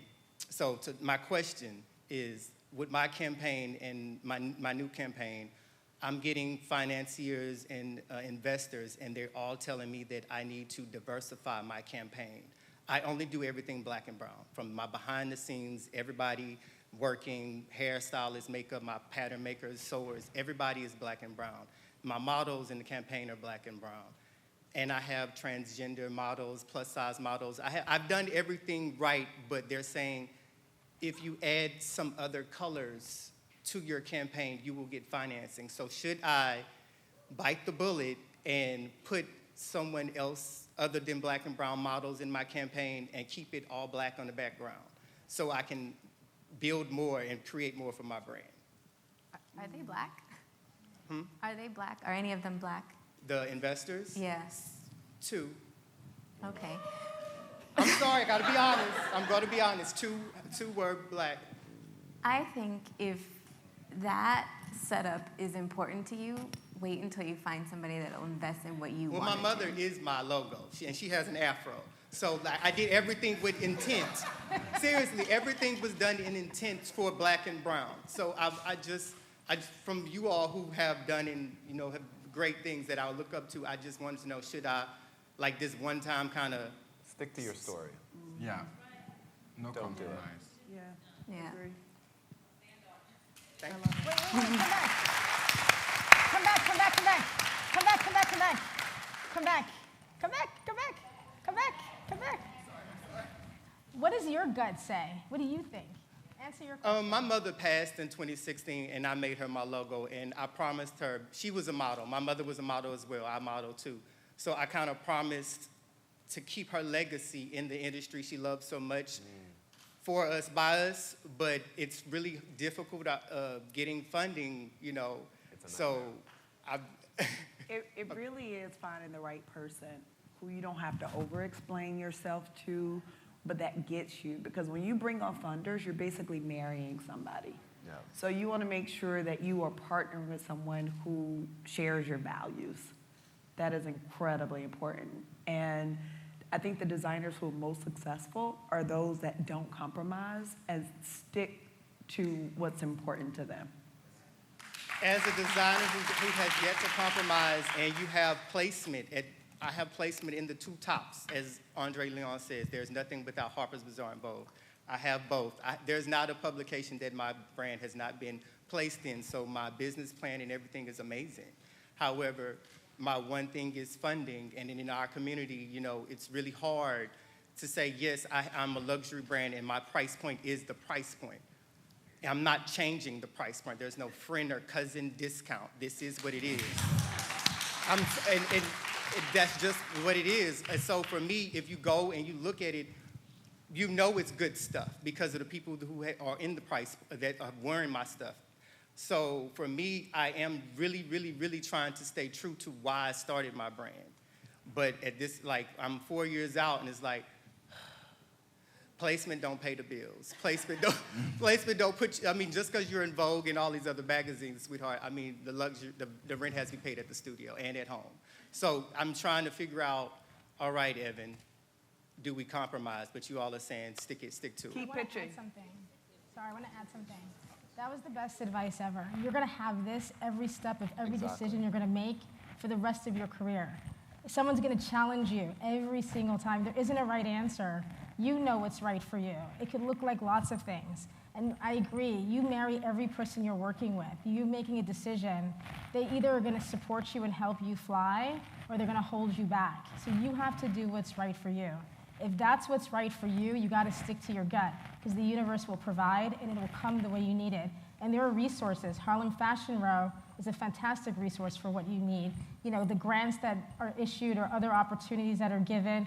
so my question is, with my campaign and my new campaign, I'm getting financiers and investors, and they're all telling me that I need to diversify my campaign. I only do everything Black and brown, from my behind the scenes, everybody working, hairstylists, makeup, my pattern makers, sewers, everybody is Black and brown. My models in the campaign are Black and brown. And I have transgender models, plus size models. I've done everything right, but they're saying if you add some other colors to your campaign, you will get financing. So should I bite the bullet and put someone else other than Black and brown models in my campaign and keep it all Black on the background so I can build more and create more for my brand? Are they Black? Are they Black? Are any of them Black? The investors? Yes. 2. Okay. I'm sorry, I gotta be honest. I'm gonna be honest. 2 were Black. I think if that setup is important to you, wait until you find somebody that will invest in what you want. Well, my mother is my logo, and she has an afro. So like, I did everything with intent. Seriously, everything was done in intent for Black and brown. So I just, from you all who have done and have great things that I look up to, I just wanted to know, should I, like this one time kind of... Stick to your story. Yeah. No Don't do it. compromise. Yeah. Yeah. Agree. Thank you. Wait, come back. Come back. What does your gut say? What do you think? Answer your question. My mother passed in 2016, and I made her my logo, and I promised her, she was a model. My mother was a model as well. I model too. So I kind of promised to keep her legacy in the industry she loves so much for us, by us, but it's really difficult getting funding, so It really is finding the right person who you don't have to over-explain yourself to, but that gets you. Because when you bring on funders, you're basically marrying somebody. Yeah. So you want to make sure that you are partnering with someone who shares your values. That is incredibly important. And I think the designers who are most successful are those that don't compromise and stick to what's important to them. as a designer who has yet to compromise, and you have placement I have placement in the two tops, as Andre Leon says. There's nothing without Harper's Bazaar and Vogue. I have both. There's not a publication that my brand has not been placed in, so my business plan and everything is amazing. However, my one thing is funding, and in our community, you know, it's really hard to say, yes, I'm a luxury brand and my price point is the price point. I'm not changing the price point. There's no friend or cousin discount. This is what it is. That's just what it is. And so for me, if you go and you look at it, you know it's good stuff because of the people who are in the price that are wearing my stuff. So for me, I am really, really, really trying to stay true to why I started my brand. But at this, like, I'm 4 years out and it's like, placement don't pay the bills. Placement don't put you, I mean, just because you're in Vogue and all these other magazines, sweetheart, I mean, the rent has to be paid at the studio and at home. So I'm trying to figure out, all right, Evan, do we compromise? But you all are saying stick to it. I want to add something. Sorry, I want to add something. That was the best advice ever. You're going to have this every step of every decision you're going to make for the rest of your career. Someone's going to challenge you every single time. There isn't a right answer. You know what's right for you. It could look like lots of things. And I agree, you marry every person you're working with. You making a decision, they either are going to support you and help you fly, or they're going to hold you back. So you have to do what's right for you. If that's what's right for you, you got to stick to your gut, because the universe will provide and it will come the way you need it. And there are resources. Harlem Fashion Row is a fantastic resource for what you need. You know, the grants that are issued or other opportunities that are given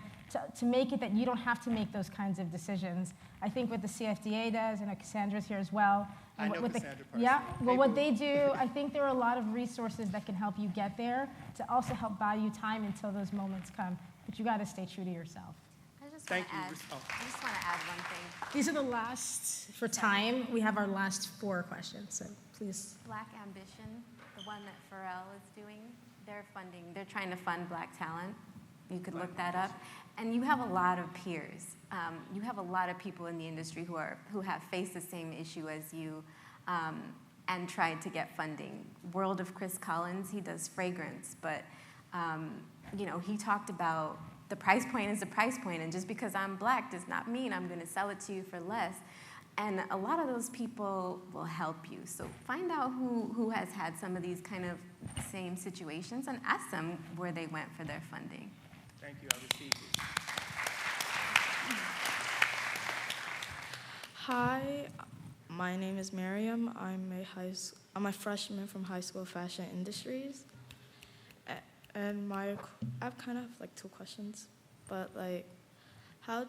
to make it that you don't have to make those kinds of decisions. I think what the CFDA does, and Cassandra's here as well. I know what Cassandra yeah, personally. well, what they do, I think there are a lot of resources that can help you get there to also help buy you time until those moments come. But you got to stay true to yourself. I just Thank want you. to add. I just want to add one thing. These are the last, for time, we have our last 4 questions, so please. Black Ambition, the one that Pharrell is doing, they're trying to fund Black talent. You could look that up. And you have a lot of peers. You have a lot of people in the industry who have faced the same issue as you and tried to get funding. World of Chris Collins, he does fragrance, but you know, he talked about the price point is the price point, and just because I'm Black does not mean I'm going to sell it to you for less. And a lot of those people will help you. So find out who has had some of these kind of same situations and ask them where they went for their funding. Thank you. I received it. Hi, my name is Miriam. I'm a freshman from High School of Fashion Industries. And I have kind of like 2 questions, but like, how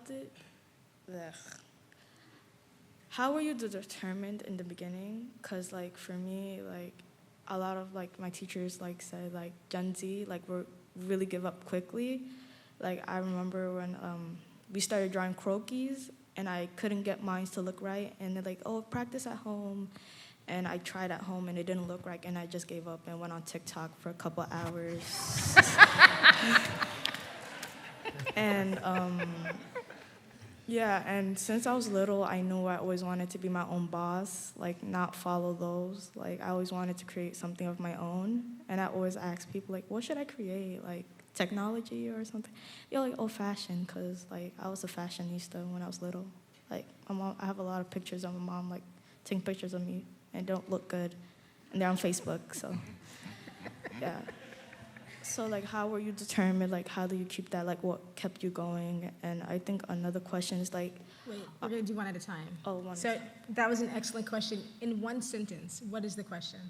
were you determined in the beginning? Cause like for me, like a lot of like my teachers like said like Gen Z like really give up quickly. Like I remember when we started drawing croquis and I couldn't get mine to look right, and they're like, oh, practice at home. And I tried at home and it didn't look right, and I just gave up and went on TikTok for a couple hours. And yeah, and since I was little, I knew I always wanted to be my own boss, like not follow those. Like I always wanted to create something of my own, and I always ask people like, what should I create? Like technology or something? Yeah, like old fashioned, cause like I was a fashionista when I was little. Like my mom, I have a lot of pictures of my mom like taking pictures of me and don't look good, and they're on Facebook, so yeah. So like, how were you determined? Like, how do you keep that? Like, what kept you going? And I think another question is like, Wait, we're going to do one at a time. Oh, one. So that was an excellent question. In one sentence, what is the question?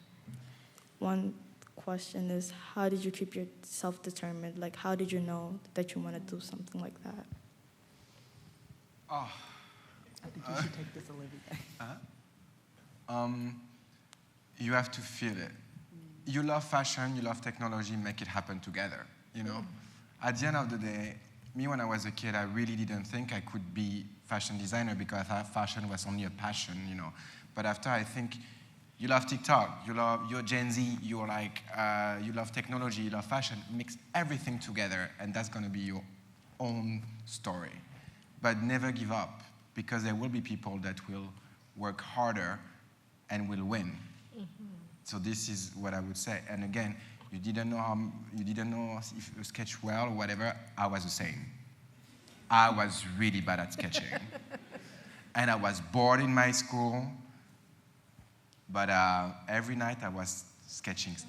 One question is, how did you keep yourself determined? Like, how did you know that you want to do something like that? Oh. I think you should take this, Olivier. You have to feel it. You love fashion, you love technology, make it happen together, you know? At the end of the day, me when I was a kid, I really didn't think I could be fashion designer because I thought fashion was only a passion, you know? But after I think, you love TikTok, you're Gen Z, you're like, you love technology, you love fashion, mix everything together, and that's gonna be your own story. But never give up, because there will be people that will work harder and will win. Mm-hmm. So this is what I would say. And again, you didn't know if you sketch well or whatever. I was the same. I was really bad at sketching. And I was bored in my school. But every night I was sketching. So,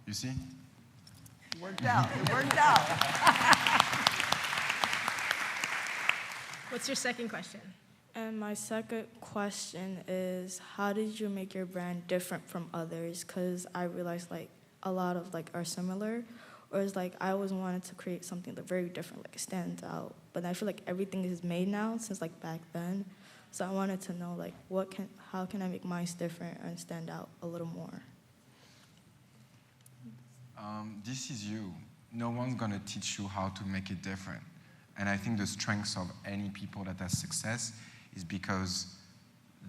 you see? It worked out. It worked out. What's your second question? And my second question is, how did you make your brand different from others? Because I realized like a lot of like are similar, or it's like I always wanted to create something that's very different, like it stands out. But I feel like everything is made now since like back then. So I wanted to know like how can I make mine different and stand out a little more? This is you. No one's gonna teach you how to make it different. And I think the strengths of any people that has success is because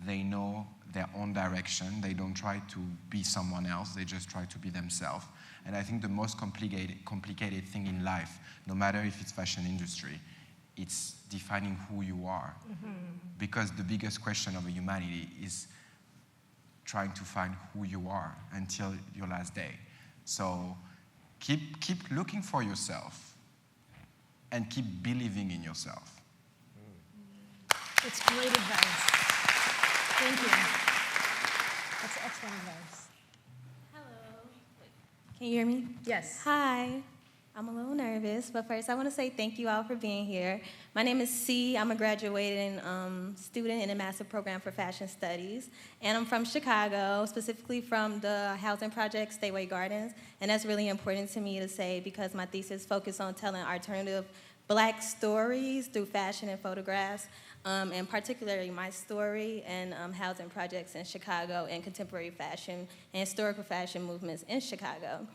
they know their own direction. They don't try to be someone else. They just try to be themselves. And I think the most complicated thing in life, no matter if it's fashion industry, it's defining who you are. Mm-hmm. Because the biggest question of humanity is trying to find who you are until your last day. So keep looking for yourself and keep believing in yourself. That's great advice. Thank you. That's excellent advice. Hello. Can you hear me? Yes. Hi. I'm a little nervous, but first I want to say thank you all for being here. My name is C. I'm a graduating student in a master program for fashion studies, and I'm from Chicago, specifically from the housing project Stateway Gardens, and that's really important to me to say because my thesis focused on telling alternative Black stories through fashion and photographs, and particularly my story and housing projects in Chicago and contemporary fashion and historical fashion movements in Chicago.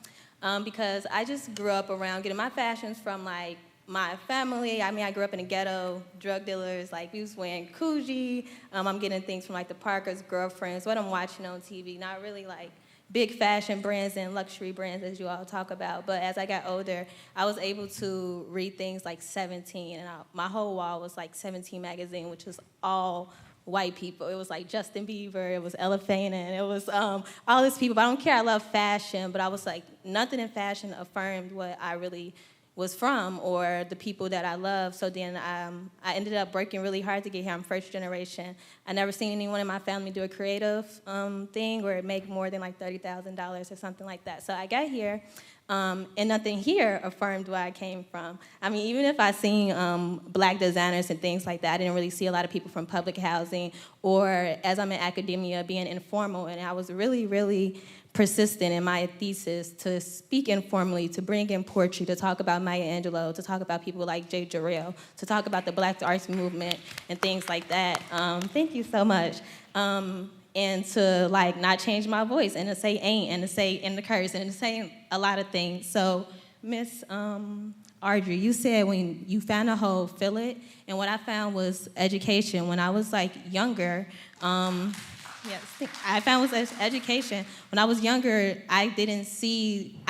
Because I just grew up around getting my fashions from like my family. I mean, I grew up in a ghetto, drug dealers, like we was wearing Coogee. I'm getting things from like the Parkers, girlfriends, what I'm watching on TV, not really like big fashion brands and luxury brands as you all talk about. But as I got older, I was able to read things like 17, and my whole wall was like 17 magazine, which was all white people. It was like Justin Bieber, it was Ella Fanon, it was all these people. But I don't care, I love fashion, but I was like, nothing in fashion affirmed what I really was from or the people that I love. So then I ended up working really hard to get here. I'm first generation. I never seen anyone in my family do a creative thing or make more than like $30,000 or something like that. So I got here, and nothing here affirmed where I came from. I mean, even if I seen Black designers and things like that, I didn't really see a lot of people from public housing or as I'm in academia being informal, and I was really, really persistent in my thesis to speak informally, to bring in poetry, to talk about Maya Angelou, to talk about people like Jay Jarrell, to talk about the Black arts movement and things like that. Thank you so much. And to like not change my voice and to say ain't and to say in the curse and to say a lot of things. So Miss Audrey, you said when you found a hole, fill it. And what I found was education. When I was like younger, yes, I found was education. When I was younger, I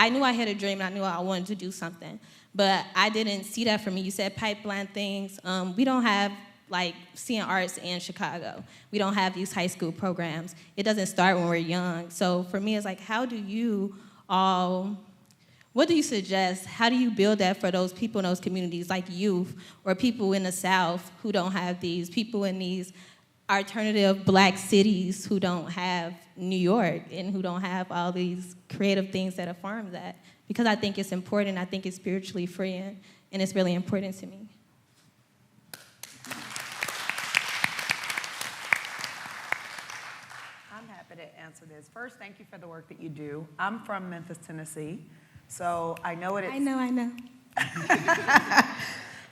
knew I had a dream and I knew I wanted to do something, but I didn't see that for me. You said pipeline things. We don't have like seeing arts in Chicago. We don't have these high school programs. It doesn't start when we're young. So for me, it's like, what do you suggest? How do you build that for those people in those communities, like youth or people in the South who don't have these, people in these alternative Black cities who don't have New York and who don't have all these creative things that affirm that? Because I think it's important, I think it's spiritually freeing, and it's really important to me. I'm happy to answer this. First, thank you for the work that you do. I'm from Memphis, Tennessee, so I know it is. I know.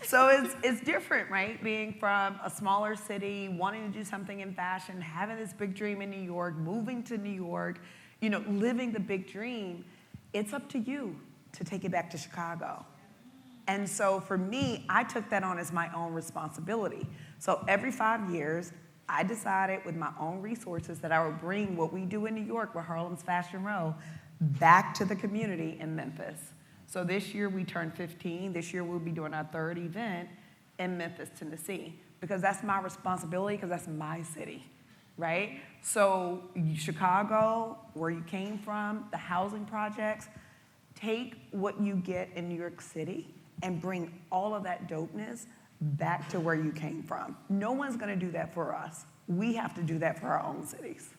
So it's different, right? Being from a smaller city, wanting to do something in fashion, having this big dream in New York, moving to New York, living the big dream. It's up to you to take it back to Chicago. And so for me, I took that on as my own responsibility. So every 5 years, I decided with my own resources that I would bring what we do in New York with Harlem's Fashion Row back to the community in Memphis. So this year we turned 15. This year we'll be doing our 3rd event in Memphis, Tennessee, because that's my responsibility, because that's my city, right? So Chicago, where you came from, the housing projects, take what you get in New York City and bring all of that dopeness back to where you came from. No one's gonna do that for us. We have to do that for our own cities.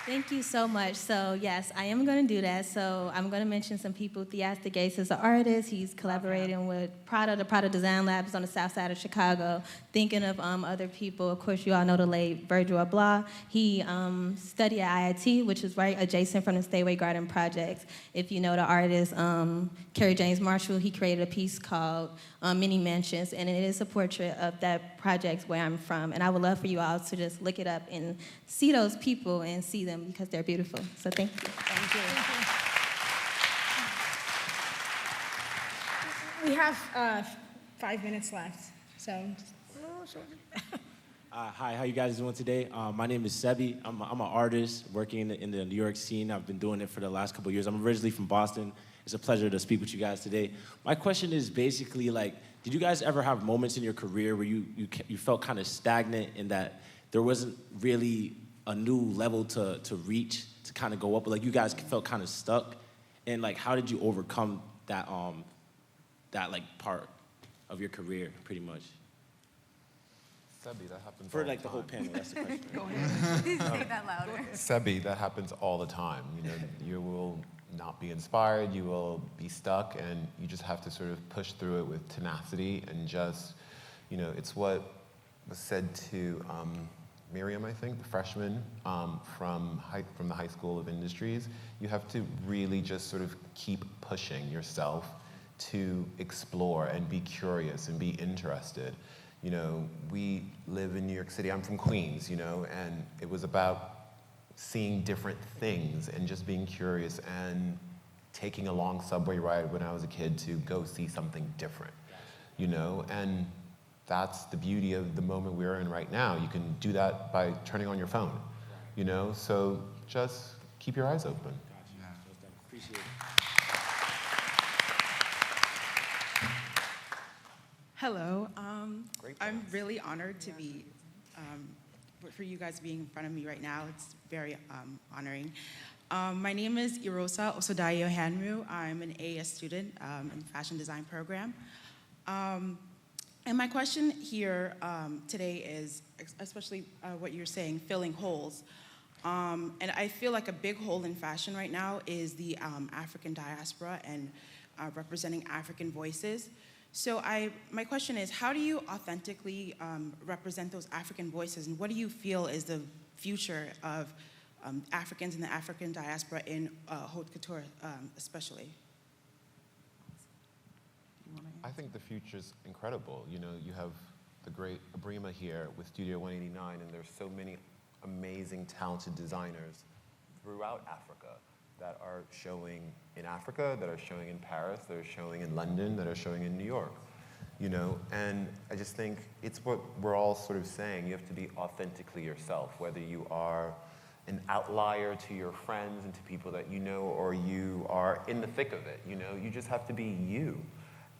Thank you so much. So yes, I am going to do that. So I'm going to mention some people. Theastic Gates is an artist. He's collaborating with Prada, the Prada Design Labs on the south side of Chicago. Thinking of other people, of course, you all know the late Virgil Abloh. He studied at IIT, which is right adjacent from the Stateway Garden projects. If you know the artist, Kerry James Marshall, he created a piece called Many Mansions, and it is a portrait of that project where I'm from. And I would love for you all to just look it up and see those people and see them because they're beautiful. So thank you. Thank you. We have 5 minutes left, so. Hi, how you guys doing today? My name is Sebi. I'm an artist working in the New York scene. I've been doing it for the last couple of years. I'm originally from Boston. It's a pleasure to speak with you guys today. My question is basically like, did you guys ever have moments in your career where you felt kind of stagnant in that there wasn't really a new level to reach, to kind of go up, but like you guys felt kind of stuck? And like, how did you overcome that like part of your career, pretty much? Sebi, that happens For all like the the whole time. panel, that's the question. Go ahead. Say that louder. Sebi, that happens all the time. You know, you will not be inspired, you will be stuck, and you just have to sort of push through it with tenacity and just, you know, it's what was said to Miriam, I think, the freshman from the High School of Industries. You have to really just sort of keep pushing yourself to explore and be curious and be interested. You know, we live in New York City. I'm from Queens, you know, and it was about seeing different things and just being curious and taking a long subway ride when I was a kid to go see something different, you know, and that's the beauty of the moment we're in right now. You can do that by turning on your phone, you know, so just keep your eyes open. Yeah. Appreciate it. Hello. Great I'm class. really honored to be, for you guys being in front of me right now. It's very honoring. My name is Irosa Osodayo Hanru. I'm an AS student in the fashion design program. And my question here today is, especially what you're saying, filling holes. And I feel like a big hole in fashion right now is the African diaspora and representing African voices. So my question is, how do you authentically represent those African voices, and what do you feel is the future of Africans in the African diaspora in haute couture especially? I think the future's incredible. You know, you have the great Abrima here with Studio 189, and there's so many amazing, talented designers throughout Africa that are showing in Africa, that are showing in Paris, that are showing in London, that are showing in New York, you know? And I just think it's what we're all sort of saying. You have to be authentically yourself, whether you are an outlier to your friends and to people that you know, or you are in the thick of it, you know? You just have to be you.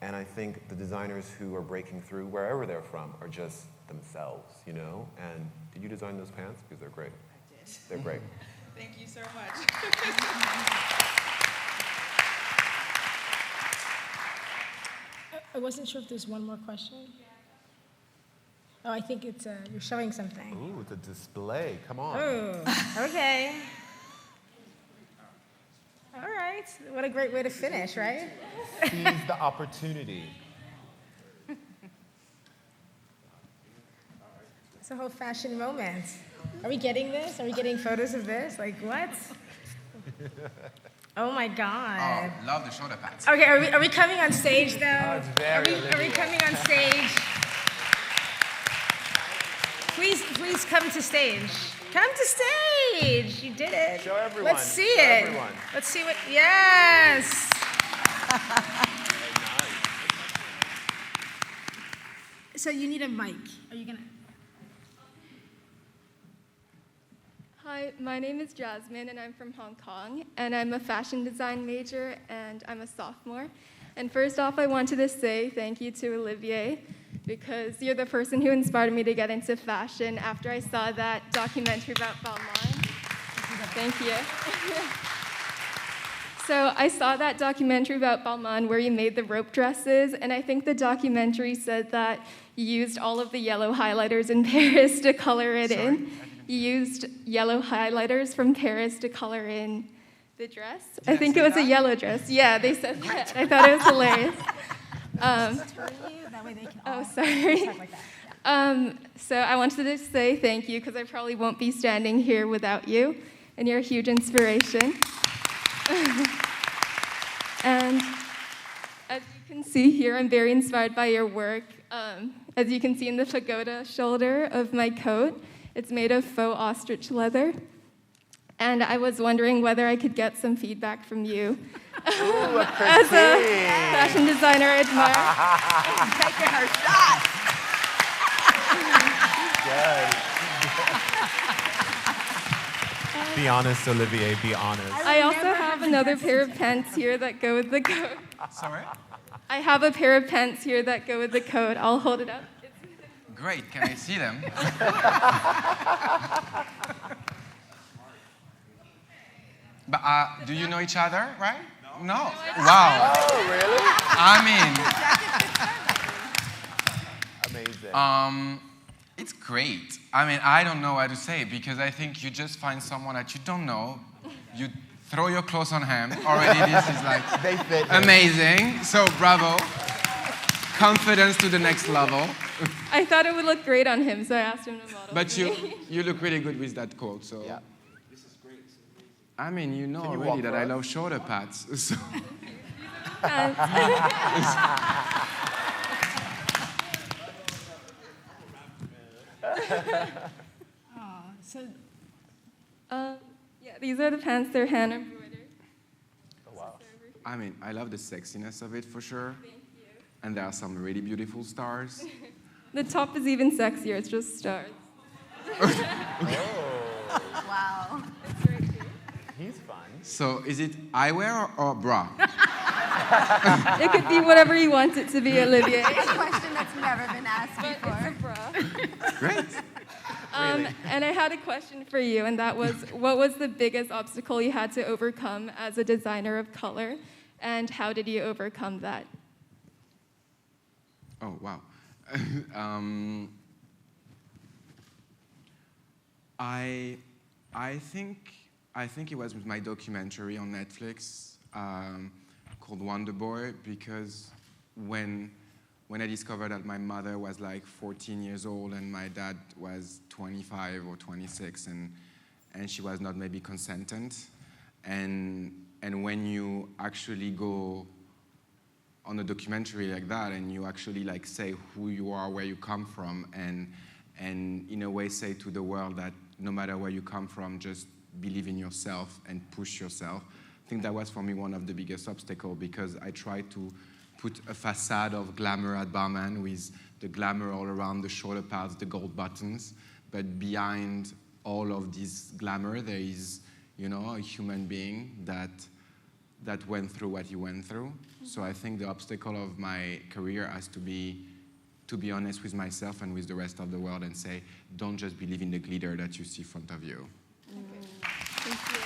And I think the designers who are breaking through, wherever they're from, are just themselves, you know? And did you design those pants? Because they're great. I did. They're great. Thank you so much. I wasn't sure if there's one more question. Oh, I think it's, you're showing something. Ooh, it's a display. Come on. Oh, okay. All right. What a great way to finish, right? Seize the opportunity. It's a whole fashion moment. Are we getting this? Are we getting photos of this? Like, what? Oh my God. Oh, love the shoulder pads. Okay, are we coming on stage though? Oh, it's very are we coming on stage? Please come to stage. Come to stage. You did it. Show everyone. Let's see Show it. everyone. Let's see what. Yes. So you need a mic. Are you gonna? Hi, my name is Jasmine, and I'm from Hong Kong, and I'm a fashion design major, and I'm a sophomore. And first off, I wanted to say thank you to Olivier, because you're the person who inspired me to get into fashion after I saw that documentary about Balmain. Thank you. So I saw that documentary about Balmain where you made the rope dresses, and I think the documentary said that you used all of the yellow highlighters in Paris to color it in. You used yellow highlighters from Paris to color in the dress. I think it was a yellow dress. Yeah, they said that. I thought it was hilarious. Oh, sorry. So I wanted to say thank you because I probably won't be standing here without you, and you're a huge inspiration. And as you can see here, I'm very inspired by your work. As you can see in the pagoda shoulder of my coat, it's made of faux ostrich leather. And I was wondering whether I could get some feedback from you. Ooh, as a fashion designer, I admire. Taking her shot. Good. Be honest, Olivier, be honest. I also have another pair of pants here that go with the coat. Sorry? I have a pair of pants here that go with the coat. I'll hold it up. Great, can I see them? But do you know each other, right? No. Wow. Oh, really? I mean. Amazing. It's great. I mean, I don't know what to say because I think you just find someone that you don't know, you throw your clothes on him. Already this is like they fit amazing. So bravo. Confidence to the next level. I thought it would look great on him, so I asked him to model. But you look really good with that coat. So yeah. This is great. I mean, you know Can you already walk that for I us? love shorter pads. So. Yeah, these are the pants. They're hand embroidered. Oh, wow. I mean, I love the sexiness of it for sure. Thank you. And there are some really beautiful stars. The top is even sexier. It's just stars. Wow. It's right here. He's fun. So is it eyewear or bra? It could be whatever you want it to be, Olivier. A question that's never been asked before. It's a bra. Great. And I had a question for you, and that was, what was the biggest obstacle you had to overcome as a designer of color, and how did you overcome that? Oh, wow. I think it was with my documentary on Netflix called Wonder Boy, because when I discovered that my mother was like 14 years old and my dad was 25 or 26 and she was not maybe consentant, and when you actually go on a documentary like that and you actually like say who you are, where you come from, and in a way say to the world that no matter where you come from, just believe in yourself and push yourself. I think that was for me one of the biggest obstacles, because I tried to put a facade of glamour at Balmain with the glamour all around, the shoulder pads, the gold buttons, but behind all of this glamour there is, you know, a human being that went through what he went through. So I think the obstacle of my career has to be honest with myself and with the rest of the world and say, don't just believe in the glitter that you see in front of you. Okay. Thank you.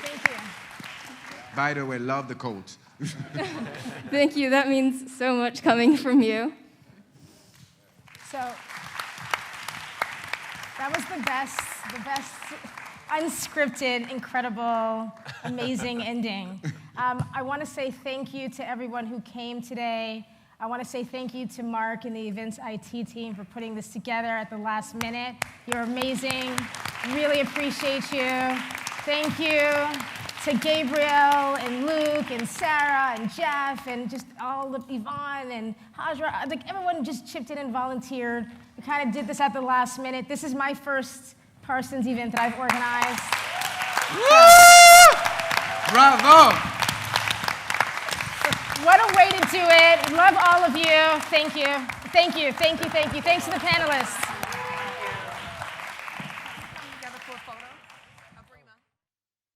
Thank you. By the way, love the coat. Thank you. That means so much coming from you. So that was the best unscripted, incredible, amazing ending. I want to say thank you to everyone who came today. I want to say thank you to Mark and the events IT team for putting this together at the last minute. You're amazing. Really appreciate you. Thank you to Gabriel and Luke and Sarah and Jeff and just all of Yvonne and Hajra. Like, everyone just chipped in and volunteered. We kind of did this at the last minute. This is my first Parsons event that I've organized. Bravo! What a way to do it. Love all of you. Thank you. Thank you. Thank you. Thank you. Thanks to the panelists.